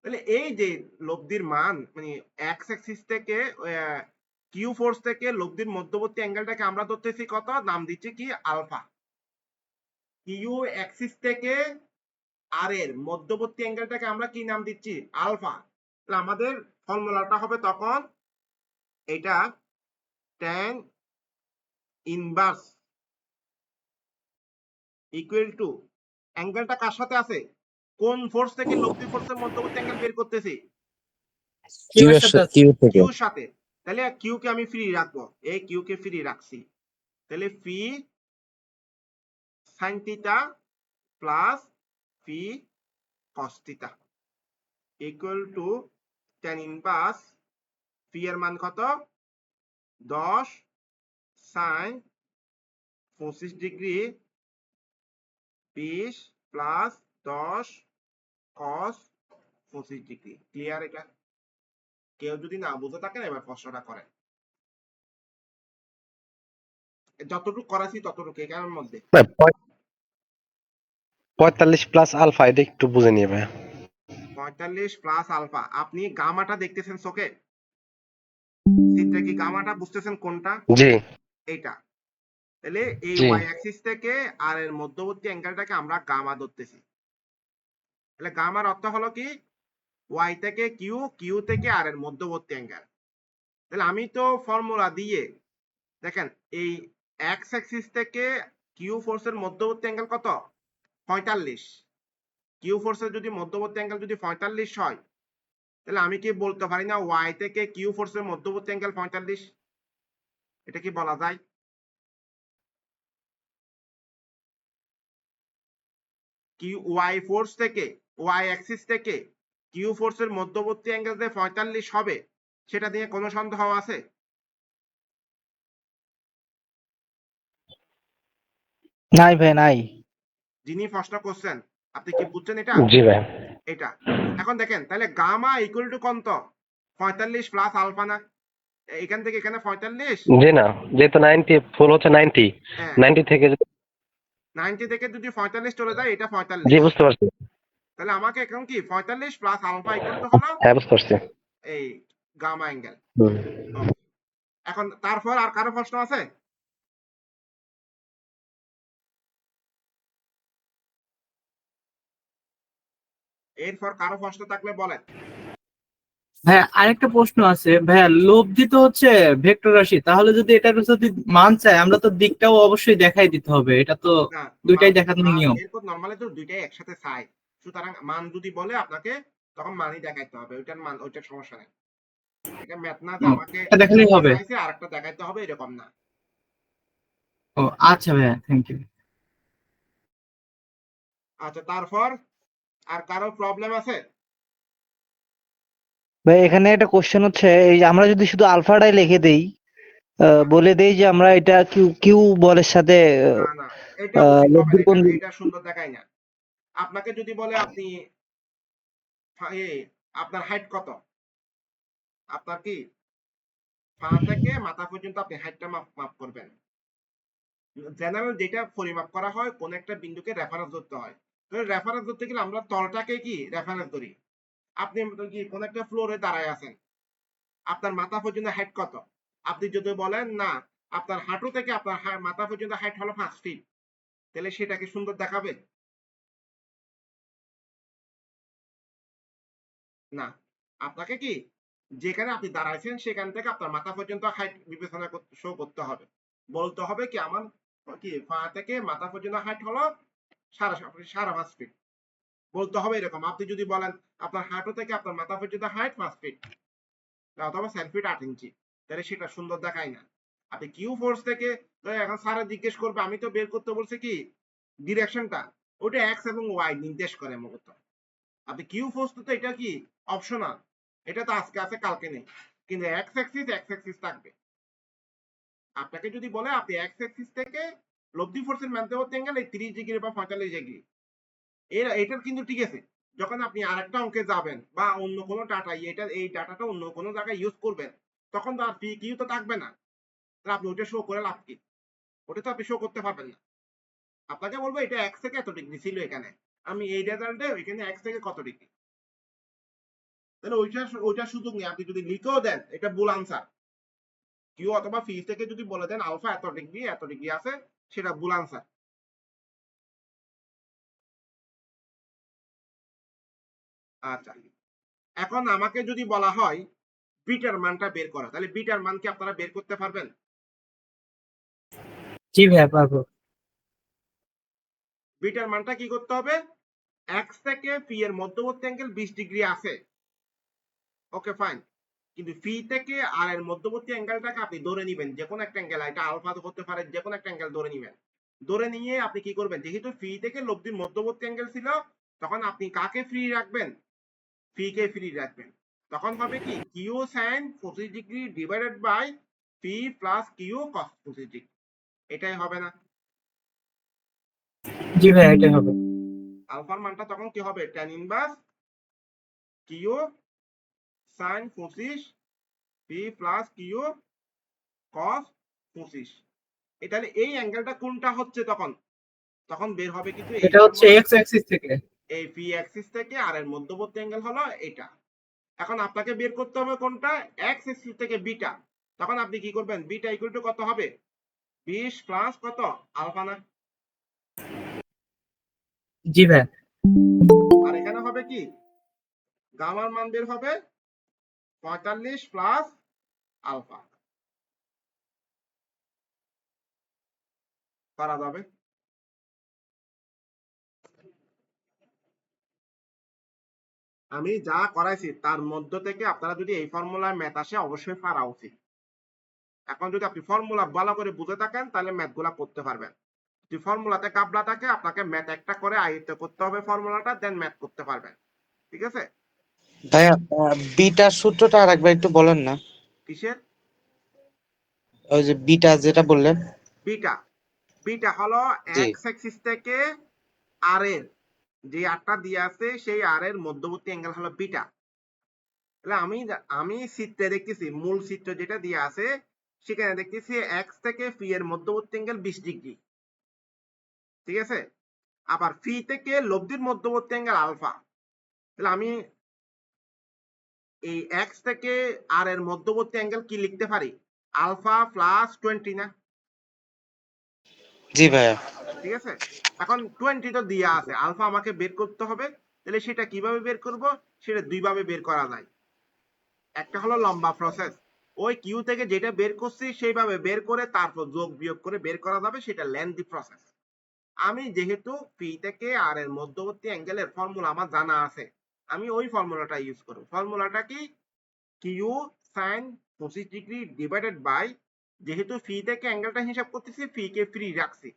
তাহলে এই যে লব্ধির মান মানে এক্স অ্যাক্সিস থেকে কিউ ফোর্স থেকে লব্ধির মধ্যবর্তী অ্যাঙ্গেলটাকে আমরা ধরতেছি কত, নাম দিচ্ছি কি আলফা। কিউ অ্যাক্সিস থেকে আর এর মধ্যবর্তী অ্যাঙ্গেলটাকে আমরা কি নাম দিচ্ছি? আলফা। তাহলে আমাদের ফর্মুলাটা হবে তখন এটা tan ইনভার্স ইকুয়াল টু অ্যাঙ্গেলটা কার সাথে আছে? কোন ফোর্স থেকে লব্ধি ফোর্সের মধ্যবর্তী অ্যাঙ্গেল বের করতেছি? কিউ এর সাথে কিউ থেকে কিউর সাথে। তাহলে কিউ কে আমি ফ্রি রাখবো, এই কিউ কে ফ্রি রাখছি। তাহলে phi sine theta plus phi cos theta equal to tan inverse phi এর মান কত? 10 sine 25 degree 20 plus 10 cos 25 degree. Clear? এটা কেউ যদি না বুঝে থাকেন এবার প্রশ্নটা করেন। যতটুকু করাছি ততটুকু এখানের মধ্যে 45 প্লাস আলফা এটা একটু বুঝে নিয়ে ভাই। 45 প্লাস আলফা। আপনি গামাটা দেখতেছেন চোখে? চিত্রে কি গামাটা বুঝতেছেন কোনটা? জি এইটা। তাহলে এই জি ওয়াই অ্যাক্সিস থেকে আর এর মধ্যবর্তী অ্যাঙ্গেলটাকে আমরা গামা ধরতেছি। তাহলে গামার অর্থ হলো কি? ওয়াই থেকে কিউ, কিউ থেকে আর এর মধ্যবর্তী অ্যাঙ্গেল। তাহলে আমি তো ফর্মুলা দিয়ে দেখেন এই এক্স অ্যাক্সিস থেকে কিউ ফোর্সের মধ্যবর্তী অ্যাঙ্গেল কত? 45। কিউ ফোর্সের যদি মধ্যবর্তী অ্যাঙ্গেল যদি 45 হয়, তাহলে আমি কি বলতে পারি না ওয়াই থেকে কিউ ফোর্সের মধ্যবর্তী অ্যাঙ্গেল 45? এটা কি বলা যায়? কিউ ওয়াই ফোর্স থেকে ওয়াই অ্যাক্সিস থেকে কিউ ফোর্সের মধ্যবর্তী অ্যাঙ্গেল যে 45 হবে সেটা নিয়ে কোনো সন্দেহ আছে? নাই ভাই নাই। যিনি প্রশ্ন করছেন আপনি কি বুঝছেন এটা? জি ভাই। এটা এখন দেখেন তাহলে গামা ইকুয়াল টু কত? 45 প্লাস আলফা না? এখান থেকে এখানে 45। জি না, যেহেতু 90 ফুল হচ্ছে 90 হ্যাঁ 90 থেকে 90 থেকে যদি 45 চলে যায় এটা জি 45। বুঝতে পারছি। তাহলে আমাকে এখন কি 45 প্লাস আলফা ইকুয়াল টু হলো হ্যাঁ বুঝতে পারছি। এই গামা অ্যাঙ্গেল। হুম। এখন তারপর আর কারো প্রশ্ন আছে? এরপর কারো প্রশ্ন থাকলে বলেন। ভাইয়া আরেকটা প্রশ্ন আছে ভাইয়া, লব্ধি তো হচ্ছে ভেক্টর রাশি, তাহলে যদি এটার যদি মান চাই আমরা তো দিকটাও অবশ্যই দেখাই দিতে হবে, এটা তো না দুইটাই দেখানোর নিয়ম। এরপর নরমালি তো দুইটাই একসাথে চাই, সুতরাং মান যদি বলে আপনাকে তখন মানই দেখাইতে হবে, ওইটার মান ওইটার সমস্যা নেই। এটা ম্যাথ না যে আমাকে এটা দেখালেই হবে। দেখাইছে আরেকটা দেখাইতে হবে এরকম না। ও আচ্ছা ভাইয়া, থ্যাংক ইউ। আচ্ছা তারপর আর কারো প্রবলেম আছে? ভাই এখানে একটা কোশ্চেন হচ্ছে, এই যে আমরা যদি শুধু আলফাটাই লিখে দেই, বলে দেই যে আমরা এটা কিউ কিউ বলের সাথে না না এটা উচিত হবে লব্ধির না, কোণ এটা সুন্দর দেখায় না। আপনাকে যদি বলে আপনি আপনার হাইট কত, আপনার কি পা থেকে মাথা পর্যন্ত আপনি হাইটটা মাপ করবেন। জেনারেল যেটা পরিমাপ করা হয় কোন একটা বিন্দুকে রেফারেন্স ধরতে হয়। তো রেফারেন্স ধরতে গেলে আমরা তলটাকে কি রেফারেন্স ধরি। আপনি কি কোন একটা ফ্লোরে দাঁড়ায় আছেন, আপনার মাথা পর্যন্ত হাইট কত? আপনি যদি বলেন না আপনার হাঁটু থেকে আপনার মাথা পর্যন্ত হাইট হলো 5 ফিট, তাহলে সেটা কি সুন্দর দেখাবে? না। আপনাকে কি যেখানে আপনি দাঁড়াইছেন সেখান থেকে আপনার মাথা পর্যন্ত হাইট বিবেচনা শো করতে হবে। বলতে হবে কি আমার কি পা থেকে মাথা পর্যন্ত হাইট হলো 5.5 ফিট, বলতে হবে এরকম। আপনি যদি বলেন আপনার হাঁটু থেকে আপনার মাথা পর্যন্ত হাইট 5 ফিট অথবা 7 ফিট 8 ইঞ্চি, তাহলে সেটা সুন্দর দেখায় না। আপনি কিউ ফোর্স থেকে এখন স্যারে জিজ্ঞেস করবে আমি তো বের করতে বলছি কি ডিরেকশনটা, ওটা এক্স এবং ওয়াই নির্দেশ করে মূলত। আপনি কিউ ফোর্স তো এটা কি অপশনাল, এটা তো আজকে আছে কালকে নেই, কিন্তু এক্স অ্যাক্সিস থাকবে। আপনাকে যদি বলে আপনি এক্স অ্যাক্সিস থেকে লব্ধি ফোর্সের মধ্যবর্তী অ্যাঙ্গেল এই 30 ডিগ্রি বা 45 ডিগ্রি, এটার কিন্তু ঠিক আছে। যখন আপনি আরেকটা অঙ্কে যাবেন বা অন্য কোনো ডাটা এই ডাটাটা অন্য কোনো জায়গায় ইউজ করবেন তখন তো আর পি কিউ তো থাকবে না, তাহলে আপনি ওটা শো করে লাভ কি? ওটা তো আপনি শো করতে পারবেন না। আপনাকে বলবো এটা এক্স থেকে এত ডিগ্রি ছিল, এখানে আমি এই রেজাল্টে ওইখানে এক্স থেকে কত ডিগ্রি, তাহলে ওইটা সুযোগ নেই। আপনি যদি লিখেও দেন এটা ভুল আনসার। কিউ অথবা ফি থেকে যদি বলে দেন আলফা এত ডিগ্রি আছে, সেটা ভুল আনসার। আচ্ছা, এখন আমাকে যদি বলা হয় বিটার মানটা বের করো, তাহলে বিটার মান কি আপনারা বের করতে পারবেন? জি ভাইয়া পারবো। বিটার মানটা কি করতে হবে? x থেকে পি এর মধ্যবর্তী অ্যাঙ্গেল 20 ডিগ্রি আছে, ওকে ফাইন, কিন্তু পি থেকে আর এর মধ্যবর্তী অ্যাঙ্গেলটাকে আপনি ধরে নেবেন, যে কোনো একটা অ্যাঙ্গেল, এটা আলফা হতে পারে, যে কোনো একটা অ্যাঙ্গেল ধরে নেবেন। ধরে নিয়ে আপনি কি করবেন, যেহেতু পি থেকে লব্ধির মধ্যবর্তী অ্যাঙ্গেল ছিল, তখন আপনি কাকে ফ্রি রাখবেন? পি কে ফ্রি রাখবেন। তখন হবে কি Q sine 25 degree divided by P plus Q cos 25 degree, এটাই হবে না? জি ভাইয়া এটাই হবে। আলফার মানটা তখন কি হবে? tan inverse Q sine 25 P plus Q cos 25। তাহলে এই অ্যাঙ্গেলটা কোনটা হচ্ছে? তখন তখন বের হবে কিন্তু এই এটা হচ্ছে এক্স অ্যাক্সিস থেকে। এই পি অ্যাক্সিস থেকে আর এর মধ্যবর্তী অ্যাঙ্গেল হলো এটা। এখন আপনাকে বের করতে হবে কোনটা? এক্স অ্যাক্সিস থেকে বিটা। তখন আপনি কি করবেন? বিটা ইকুয়াল টু কত হবে? 20 প্লাস কত? আলফা না? জি ভাইয়া। আর এখানে হবে কি? গামার মান বের হবে 45 প্লাস আলফা। করা যাবে? আমি যা করাইছি তার মধ্য থেকে আপনারা যদি এই ফর্মুলায় ম্যাথ আসে অবশ্যই পারা উচিত। এখন যদি আপনি ফর্মুলা ভালো করে বুঝে থাকেন তাহলে ম্যাথগুলা করতে পারবেন। যদি ফর্মুলাতে কাবলা থাকে আপনাকে ম্যাথ একটা করে আয়ত্ত করতে হবে ফর্মুলাটা, দেন ম্যাথ করতে পারবেন। ঠিক আছে? ভাইয়া বিটার সূত্রটা আর একবার একটু বলেন না, কিসের ওই যে বিটা যেটা বললেন। বিটা? বিটা হলো জি এক্স অ্যাক্সিস থেকে আর এর যে আরটা দিয়ে আছে সেই আর এর মধ্যবর্তী অ্যাঙ্গেল হলো বিটা। তাহলে আমি চিত্রে দেখতেছি, মূল চিত্র যেটা দিয়ে আছে সেখানে দেখতেছি এক্স থেকে পি এর মধ্যবর্তী অ্যাঙ্গেল 20 ডিগ্রি। ঠিক আছে? আবার পি থেকে লব্ধির মধ্যবর্তী অ্যাঙ্গেল আলফা। তাহলে আমি এই এক্স থেকে আর এর মধ্যবর্তী অ্যাঙ্গেল কি লিখতে পারি? আলফা প্লাস 20 না? জি ভাইয়া। ঠিক আছে, এখন 20 তো দিয়া আছে, আলফা আমাকে বের করতে হবে। তাহলে সেটা কিভাবে বের করব? সেটা দুই ভাবে বের করা যায়। একটা হলো লম্বা প্রসেস, ওই কিউ থেকে যেটা বের করছি সেইভাবে বের করে তারপর যোগ বিয়োগ করে বের করা যাবে, সেটা লেন্থি প্রসেস। আমি যেহেতু পি থেকে আর এর মধ্যবর্তী অ্যাঙ্গেলের ফর্মুলা আমার জানা আছে, আমি ওই ফর্মুলাটা ইউজ করব। ফর্মুলাটা কি? Q sine 25 degree divided by, যেহেতু ফি থেকে অ্যাঙ্গেলটা হিসাব করতেছি, ফি কে ফ্রি রাখছি,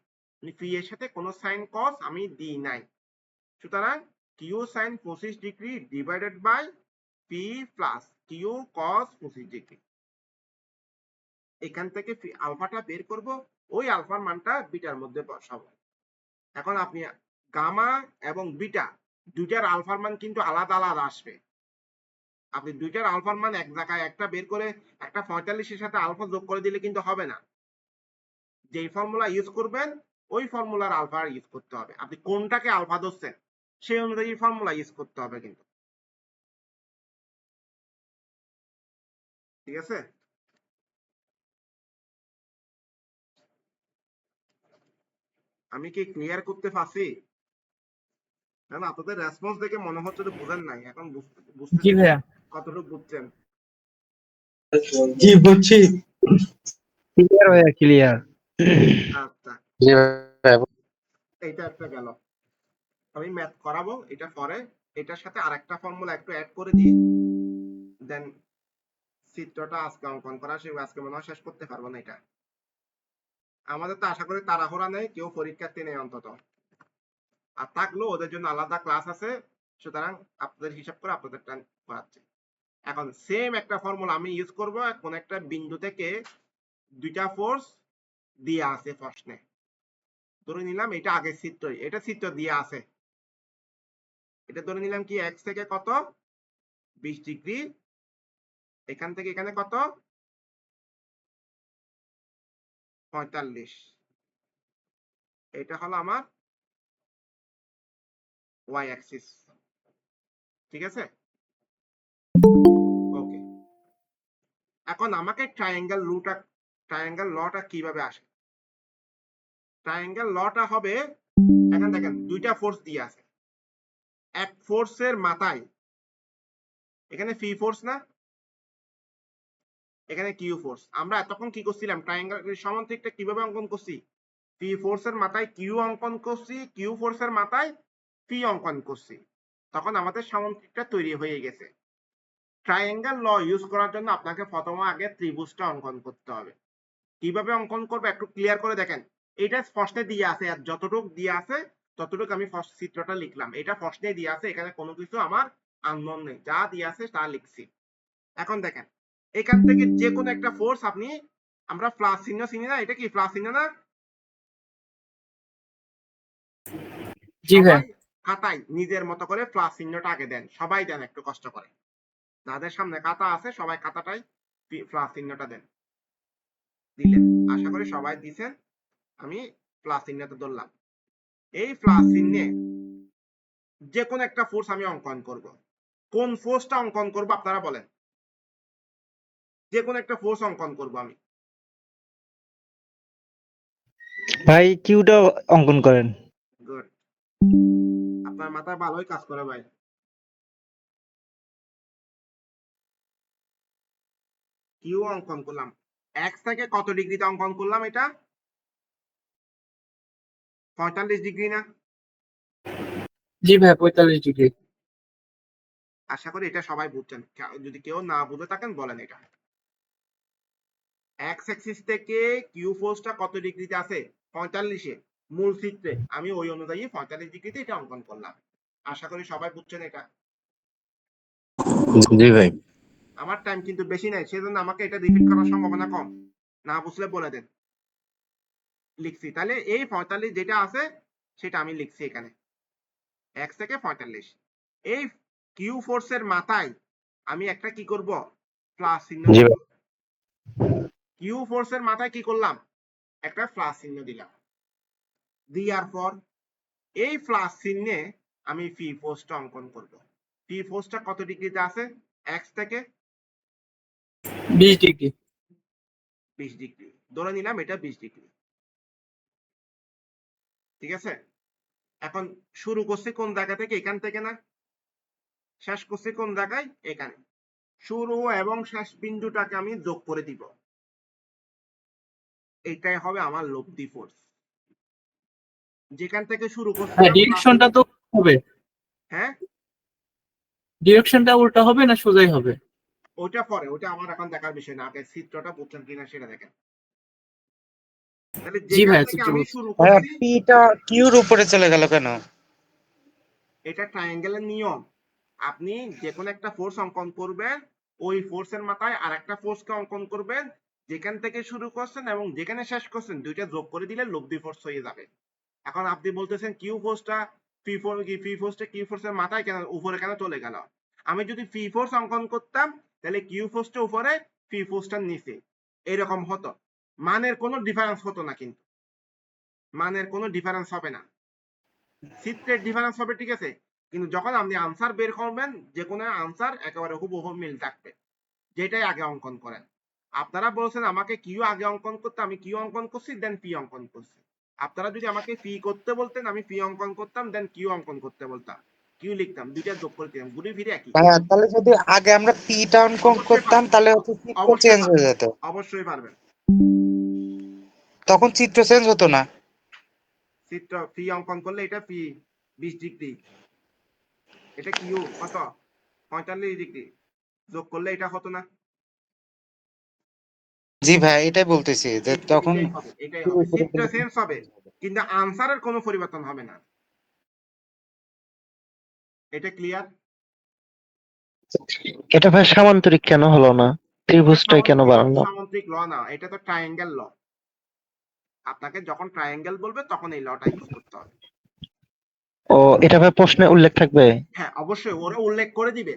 ফি এর সাথে কোনো সাইন কস আমি দিই নাই, সুতরাং Q sine 25 degree divided by P plus Q cos 25 degree. এখান থেকে আলফাটা বের করব, ওই আলফার মানটা বিটার মধ্যে বসাবো। এখন আপনি গামা এবং বিটা দুইটার আলফার মান কিন্তু আলাদা আলাদা আসবে। আপনি দুইটার আলফার মান এক জায়গায় একটা বের করে একটা 45 এর সাথে আলফা যোগ করে দিলে কিন্তু হবে না। যেই ফর্মুলা ইউজ করবেন ওই ফর্মুলার আলফা ইউজ করতে হবে। আপনি কোনটাকে আলফা ধরছেন সেই অনুযায়ী ফর্মুলা ইউজ করতে হবে কিন্তু। ঠিক আছে? আমি কি ক্লিয়ার করতে পারছি? না, আপনাদের রেসপন্স দেখে মনে হচ্ছে যে বুঝেন নাই, এখন বুঝতেছি জি ভাইয়া। কতটুকু বুঝছেন। জি বুঝছি। ক্লিয়ার ভাইয়া ক্লিয়ার। আচ্ছা, জি ভাই। এইটা একটা গেল, আমি ম্যাথ করাবো এটা পরে, এটার সাথে আরেকটা ফর্মুলা একটু অ্যাড করে দিই, দেন চিত্রটা আজকে অঙ্কন করা আজকে মনে হয় শেষ করতে পারবো না। এটা আমাদের তো আশা করি তাড়াহুড়া নেই, কেউ পরীক্ষার্থী নেই অন্তত, আর থাকলেও ওদের জন্য আলাদা ক্লাস আছে, সুতরাং আপনাদের হিসাব করে আপনাদের টাইম করাচ্ছি। এখন সেম একটা ফর্মুলা আমি ইউজ করব, কোন একটা বিন্দু থেকে দুইটা ফোর্স দিয়ে আছে প্রশ্নে, ধরে নিলাম এটা আগের চিত্র, এটা চিত্র দিয়ে আছে, এটা ধরে নিলাম কি এক্স থেকে কত 20 ডিগ্রি, এখান থেকে এখানে কত 45, এটা হলো আমার ওয়াই অ্যাক্সিস। ঠিক আছে? ওকে, এখন আমাকে ট্রায়াঙ্গেল লটা কিভাবে আসে? ট্রায়াঙ্গেল লটা হবে, এখন দেখেন দুইটা ফোর্স দিয়ে আছে, এক ফোর্সের মাথায় এখানে ফি ফোর্স না, এখানে কিউ ফোর্স। আমরা এতক্ষণ কি করছিলাম, ট্রায়াঙ্গেল সমান্তরিকটা কিভাবে অঙ্কন করছি, পি ফোর্সের মাথায় কিউ অঙ্কন করছি, কিউ ফোর্সের মাথায় পি অঙ্কন করছি, তখন আমাদের সামন্তিকটা তৈরি হয়ে গেছে। ট্রায়াঙ্গেল ল ইউজ করার জন্য আপনাকে প্রথমে আগে ত্রিভুজটা অঙ্কন করতে হবে। কিভাবে অঙ্কন করবে একটু ক্লিয়ার করে দেখেন। এটা প্রশ্নে দিয়ে আছে, আর যতটুকু দিয়ে আছে ততটুকু আমি চিত্রটা লিখলাম। এটা প্রশ্নে দিয়ে আছে, এখানে কোনো কিছু আমার আননোন নেই, যা দিয়ে আছে তা লিখছি। এখন দেখেন এখান থেকে যে কোনো একটা ফোর্স আপনি, আমরা প্লাস চিহ্ন চিনি না, এটা কি প্লাস চিহ্ন না? জি ভাই। সবাই খাতায় নিজের মতো করে প্লাস চিহ্নটা আগে দেন, সবাই দেন একটু কষ্ট করে। যাদের সামনে খাতা আছে সবাই খাতাটাই প্লাস চিহ্নটা দেন। দিলেন, আশা করি সবাই দিছেন। আমি প্লাস চিহ্নটা ধরলাম। এই প্লাস চিহ্নে যে কোনো একটা ফোর্স আমি অঙ্কন করব। কোন ফোর্সটা অঙ্কন করব আপনারা বলেন? যে কোনো একটা ফোর্স অঙ্কন করব আমি। ভাই কিউটা অঙ্কন করেন। গুড, আপনার মাথায় ভালোই কাজ করে ভাই। কিউ অঙ্কন করলাম, এক্স থেকে কত ডিগ্রিতে অঙ্কন করলাম? এটা 45 ডিগ্রি না? জি ভাই 45 ডিগ্রি। আশা করি এটা সবাই বুঝছেন, যদি কেউ না বুঝে থাকেন বলেন। এটা এক্স অ্যাক্সিস থেকে কিউ ফোর্সটা কত ডিগ্রিতে আছে? 45-এ। মূল চিত্রে আমি ওই অনুযায়ী 45 ডিগ্রিতে এটা অঙ্কন করলাম। আশা করি সবাই বুঝছেন এটা। জি ভাই। আমার টাইম কিন্তু বেশি নাই, সেজন্য আমাকে এটা রিপিট করার সম্ভাবনা কম। না বুঝলে বলে দেন। লিখছি তাহলে এই 45 যেটা আছে সেটা আমি লিখছি এখানে, এক্স থেকে 45। এই কিউ ফোর্সের মাথায় আমি একটা কি করব, প্লাস চিহ্ন জি দিব। ভাই। কিউ ফোর্সের মাথায় কি করলাম, একটা প্লাস চিহ্ন দিলাম। দেওয়ার পর এই প্লাস চিহ্নে আমি পি ফোর্সটা অঙ্কন করব। পি ফোর্সটা কত ডিগ্রিতে আছে? এক্স থেকে 20 ডিগ্রি। 20 ডিগ্রি ধরে নিলাম, এটা 20 ডিগ্রি। ঠিক আছে, এখন শুরু করছি কোন জায়গা থেকে? এখান থেকে না? শেষ করছি কোন জায়গায়? এখানে। শুরু এবং শেষ বিন্দুটাকে আমি যোগ করে দিব, এটাই হবে আমার লব্ধি ফোর্স। যেখান থেকে শুরু হ্যাঁ করছিলাম, ডিরেকশনটা তো হবে, হ্যাঁ ডিরেকশনটা উল্টা হবে না সোজাই হবে? ওইটা পরে, ওইটা আমার এখন দেখার বিষয় না, আগে চিত্রটা বুঝছেন কিনা সেটা দেখেন। তাহলে জি যেখান ভাই থেকে চিত্র আমি বুঝছি। শুরু ভাইয়া করছি, পিটা কিউর উপরে চলে গেল কেন? এটা ট্রায়াঙ্গেলের নিয়ম। আপনি যে কোনো একটা ফোর্স অঙ্কন করবেন, ওই ফোর্সের মাথায় আর একটা ফোর্সকে অঙ্কন করবেন, যেখান থেকে শুরু করছেন এবং যেখানে শেষ করছেন দুইটা যোগ করে দিলে লব্ধি ফোর্স হয়ে যাবে। এখন আপনি বলতেছেন কিউ ফোর্সটা পি ফোর্সটা কিউ ফোর্সের মাথায় কেন উপরে কেন চলে গেল? আমি যদি পি ফোর্স অঙ্কন করতাম তাহলে কিউ ফোর্সটা উপরে, পি ফোর্সটার নিচে, এরকম হতো। মানের কোনো ডিফারেন্স হতো না, কিন্তু মানের কোনো ডিফারেন্স হবে না, চিত্রের ডিফারেন্স হবে, ঠিক আছে, কিন্তু যখন আপনি আনসার বের করবেন যে কোনো আনসার একেবারে হুবহু মিল থাকবে, যেটাই আগে অঙ্কন করেন। আপনারা বলছেন আমাকে কিউ আগে অঙ্কন করতে, আমি কিউ অঙ্কন করছি দেন পি অঙ্কন করছি। আপনারা যদি আমাকে পি করতে বলতেন আমি পি অঙ্কন করতাম দেন কিউ অঙ্কন করতে বলতাম, কিউ লিখতাম, দুইটা যোগ করে দিতাম, ঘুরে ফিরে একই। ভাইয়া তাহলে যদি আগে আমরা পিটা অঙ্কন অবশ্যই করতাম পারবেন, তাহলে হচ্ছে চিত্র অবশ্যই চেঞ্জ পারবেন, হয়ে যেত, অবশ্যই পারবেন। তখন চিত্র চেঞ্জ হতো না। চিত্র পি অঙ্কন করলে এটা পি 20 ডিগ্রি, এটা কিউ কত 45 ডিগ্রি, যোগ করলে এটা হতো না? জি ভাই এটাই বলতেছি যে তখন এটাই হবে, এটাই হবে, চিত্র চেঞ্জ হবে কিন্তু আনসারের কোনো পরিবর্তন হবে না। এটা ক্লিয়ার? এটা ভাই সামান্তরিক কেন হলো না? ত্রিভুজটাই কেন বানালো? সামুদ্রিক ল না, এটা তো ট্রায়াঙ্গেল ল। আপনাকে যখন ট্রায়াঙ্গেল বলবে তখন এই লটা ইউজ করতে হবে। ও এটা ভাই প্রশ্নে উল্লেখ থাকবে? হ্যাঁ অবশ্যই, ওরা উল্লেখ করে দিবে।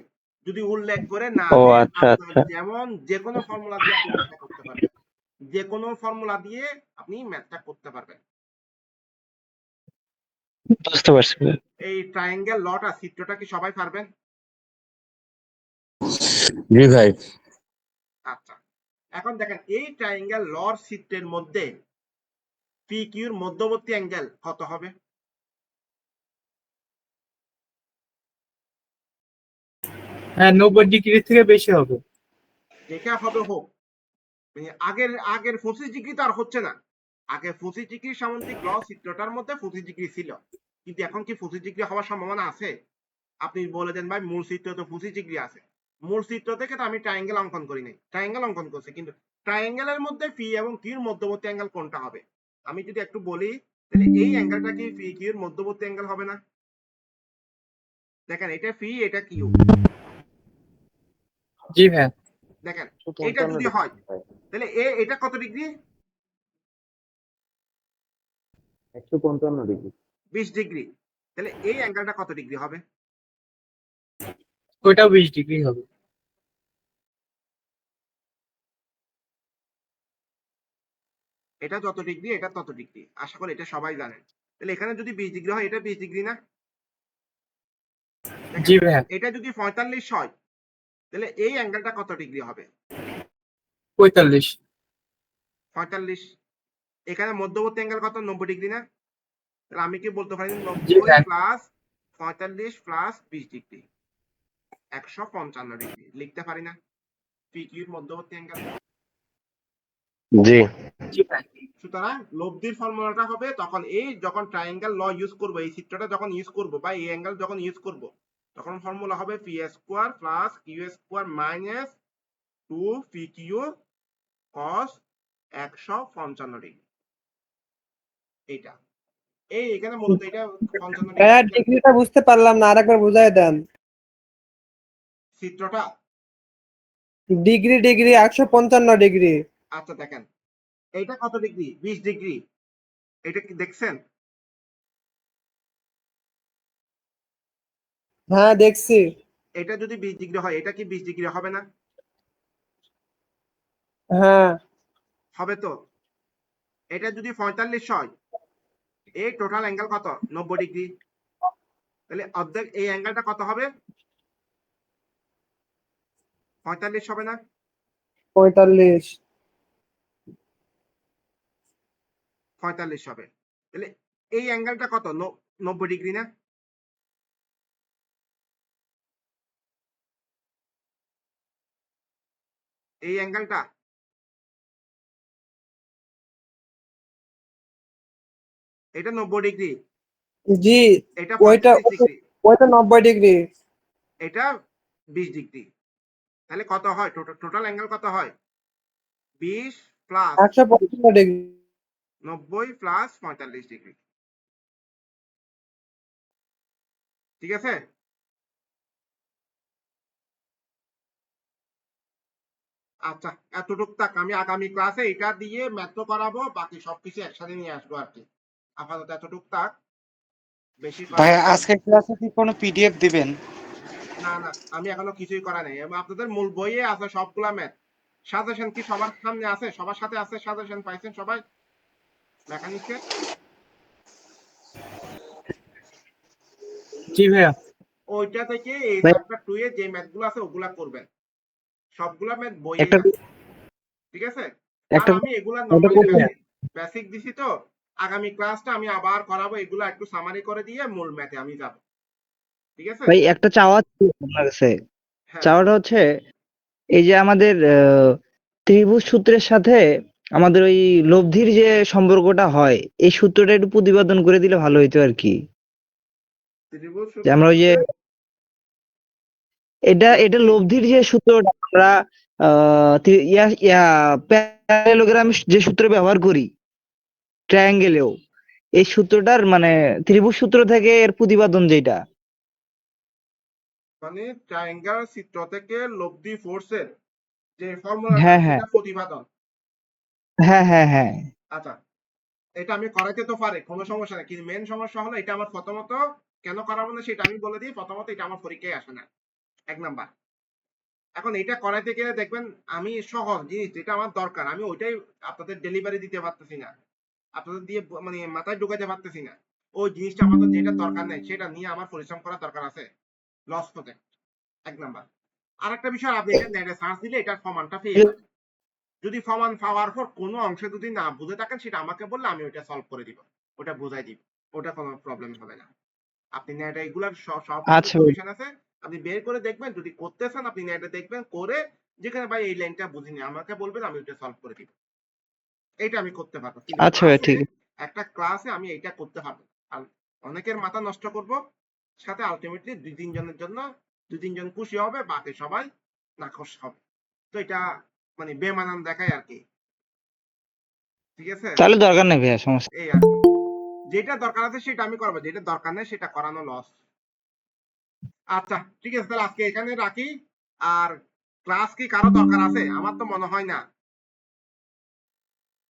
যদি উল্লেখ করে না ও দেয়, আচ্ছা আপনার আচ্ছা, যেমন যে কোনো ফর্মুলা দিয়ে আপনি ম্যাথটা করতে পারবেন, যে কোনো ফর্মুলা দিয়ে আপনি ম্যাথটা করতে পারবেন। বুঝতে পারছি ভাই। এই ট্রায়াঙ্গেল লটা চিত্রটা কি সবাই পারবেন? জি ভাই। আচ্ছা, এখন দেখেন এই ট্রায়াঙ্গেল লর চিত্রের মধ্যে পি কিউর মধ্যবর্তী অ্যাঙ্গেল কত হবে? হ্যাঁ 90 ডিগ্রি থেকে বেশি হবে। যেটা হবে হোক, মানে আগের 25 ডিগ্রি তো আর হচ্ছে না। আগে 25 ডিগ্রি সামুদ্রিক ল চিত্রটার মধ্যে 25 ডিগ্রি ছিল, কিন্তু এখন কি 25 ডিগ্রি হওয়ার সম্ভাবনা আছে? আপনি বলে দেন ভাই মূল চিত্র তো 25 ডিগ্রি আছে। মূল চিত্র থেকে তো আমি ট্রায়াঙ্গেল অঙ্কন করি নাই, ট্রায়াঙ্গেল অঙ্কন করছি, কিন্তু ট্রায়াঙ্গেলের মধ্যে পি এবং কিউর মধ্যবর্তী অ্যাঙ্গেল কোনটা হবে? আমি যদি একটু বলি, তাহলে এই অ্যাঙ্গেলটা কি পি কিউর মধ্যবর্তী অ্যাঙ্গেল হবে না? দেখেন এটা পি, এটা কিউ, জি ভাইয়া। দেখেন এটা যদি হয় তাহলে এটা কত ডিগ্রি? 155 ডিগ্রি। 20 ডিগ্রি। তাহলে এই অ্যাঙ্গেলটা কত ডিগ্রি হবে? ওইটাও 20 ডিগ্রি হবে। এটা যত ডিগ্রি এটা তত ডিগ্রি, আশা করি এটা সবাই জানেন। তাহলে এখানে যদি 20 ডিগ্রি হয়, এটা 20 ডিগ্রি না? দেখেন, জি ভাইয়া। এটা যদি 45 হয় তাহলে এই অ্যাঙ্গেলটা কত ডিগ্রি হবে? 45। 45। এখানে মধ্যবর্তী অ্যাঙ্গেল কত? 90 ডিগ্রি না? তাহলে আমি কি বলতে পারি জি 90 ভাইয়া। প্লাস 45 প্লাস 20 ডিগ্রি, 155 ডিগ্রি লিখতে পারি না? পি কিউর মধ্যবর্তী অ্যাঙ্গেল। জি জি ভাইয়া। সুতরাং লব্ধির ফর্মুলাটা হবে তখন এই যখন ট্রায়াঙ্গেল ল ইউজ করব, এই চিত্রটা যখন ইউজ করব বা এই অ্যাঙ্গেল যখন ইউজ করব, তখন ফর্মুলা হবে P square plus Q square minus 2 P Q cos 155 degree. এইটা এখানে মূলত এটা 55 ভাইয়া ডিগ্রি ডিগ্রিটা বুঝতে পারলাম না, আরেকবার বুঝাই দেন। চিত্রটা। Degree 155 degree. আচ্ছা দেখেন এইটা কত ডিগ্রি? 20 ডিগ্রি। এটা কি দেখছেন? হ্যাঁ দেখছি। এটা যদি 20 ডিগ্রি হয়, এটা কি 20 ডিগ্রি হবে না? হ্যাঁ হবে তো। এটা যদি 45 হয়, এই টোটাল অ্যাঙ্গেল কত? 90 ডিগ্রি। তাহলে অর্ধেক এই অ্যাঙ্গেলটা কত হবে? 45 হবে না? 45। 45 হবে। তাহলে এই অ্যাঙ্গেলটা কত? 90 ডিগ্রি না? এই অ্যাঙ্গেলটা এটা 90 ডিগ্রি, জি এটা ওইটা 45 ডিগ্রি, ওইটা 90 ডিগ্রি। এটা 20 ডিগ্রি। তাহলে কত হয়? টোটাল অ্যাঙ্গেল কত হয়? 20 প্লাস 155 ডিগ্রি। 90 plus 45 degree. ঠিক আছে? আচ্ছা এতটুক থাক, আমি আগামী ক্লাসে এটা দিয়ে ম্যাথ করাবো, বাকি সবকিছু একসাথে নিয়ে আসবো আর কি। আপাতত এতটুক থাক, বেশি করা ভাই যাবে না। আজকের ক্লাসে কি কোনো পিডিএফ দিবেন? না না, আমি এখনো কিছুই করা নাই, এবং আপনাদের মূল বইয়ে আছে সবগুলা ম্যাথ। সাজেশন কি সবার সামনে আছে? সবার সাথে আছে সাজেশন? পাইছেন সবাই মেকানিক্সের? জি ভাইয়া। ওইটা থেকে এই ভাই চ্যাপ্টার 2 এ যে ম্যাথগুলো আছে ওগুলা করবেন, সবগুলা ম্যাথ বইয়ে একটা আছে। ঠিক আছে? আর একটা আমি এগুলা একটা নরমালি করবেন। বেসিক দিছি তো, আগামী ক্লাসটা আমি আবার করাবো, এগুলা একটু সামারি করে দিয়ে মূল ম্যাথে আমি যাব। ঠিক আছে? ভাই একটা চাওয়া ছিল আপনার কাছে। হ্যাঁ চাওয়াটা হচ্ছে এই যে আমাদের ত্রিভুজ সূত্রের সাথে আমাদের ওই লব্ধির যে সম্পর্কটা হয়, এই সূত্রটা একটু প্রতিপাদন করে দিলে ভালো হইতো আর কি। ত্রিভুজ যে আমরা সূত্রের ওই যে সাথে এটা লব্ধির যে সূত্রটা আমরা প্যারালেলোগ্রাম যে সূত্র ব্যবহার করি ট্রায়াঙ্গেলেও, এই সূত্রটার মানে ত্রিভুজ সূত্র থেকে এর প্রতিপাদন যেটা। মানে ট্রায়াঙ্গেল চিত্র থেকে লব্ধি ফোর্সের যে ফর্মুলাটা হ্যাঁ হ্যাঁ সেটা প্রতিপাদন। হ্যাঁ হ্যাঁ হ্যাঁ। আচ্ছা এটা আমি করাইতে তো পারি, কোনো সমস্যা নেই, কিন্তু মেন সমস্যা হলো এটা আমার প্রথমত কেন করাবো না সেটা আমি বলে দিই। প্রথমত এটা আমার পরীক্ষায় আসে না, 1 নাম্বার। এখন এটা করাইতে গেলে দেখবেন আমি সহজ জিনিস যেটা আমার দরকার আমি ওইটাই আপনাদের ডেলিভারি দিতে পারতেছি না, আপনাদের দিয়ে মানে মাথায় ঢুকাইতে পারতেছি না। ওই জিনিসটা আমাদের যেটা দরকার নেই সেটা নিয়ে আমার পরিশ্রম করার দরকার আছে, লস হতে। 1 নাম্বার। আরেকটা বিষয়, আপনি এটা নেটে সার্চ দিলে এটার প্রমাণটা পেয়ে যাবেন। যদি প্রমাণ পাওয়ার পর কোনো অংশে যদি না বুঝে থাকেন সেটা আমাকে বললে আমি ওইটা সলভ করে দিব, ওটা বুঝাই দিব, ওটা কোনো প্রবলেম হবে না। আপনি নেটে এগুলার সব আচ্ছা ভাই। ইনফরমেশন আছে, আপনি বের করে দেখবেন, যদি করতে চান আপনি নেটে দেখবেন, করে যেখানে ভাই এই লাইনটা বুঝিনি আমাকে বলবেন, আমি ওটা সলভ করে দিব। এইটা আমি করতে পারবো, কিন্তু আচ্ছা ভাই, ক্লাসে ঠিক একটা ক্লাসে আমি এইটা করতে পারবো। আর অনেকের মাথা নষ্ট করব, সাথে আলটিমেটলি 2-3 জনের জন্য 2-3 জন খুশি হবে, বাকি সবাই নাখোশ হবে। তো এটা মানে বেমানান দেখায় আর কি। ঠিক আছে, তাহলে দরকার নেই ভাইয়া, সমস্যা এই আর কি। যেটা দরকার আছে সেটা আমি করবো, যেটা দরকার নেই সেটা করানো লস। আচ্ছা ঠিক আছে, তাহলে আজকে এখানে রাখি। আর ক্লাস কি কারো দরকার আছে? আমার তো মনে হয় না।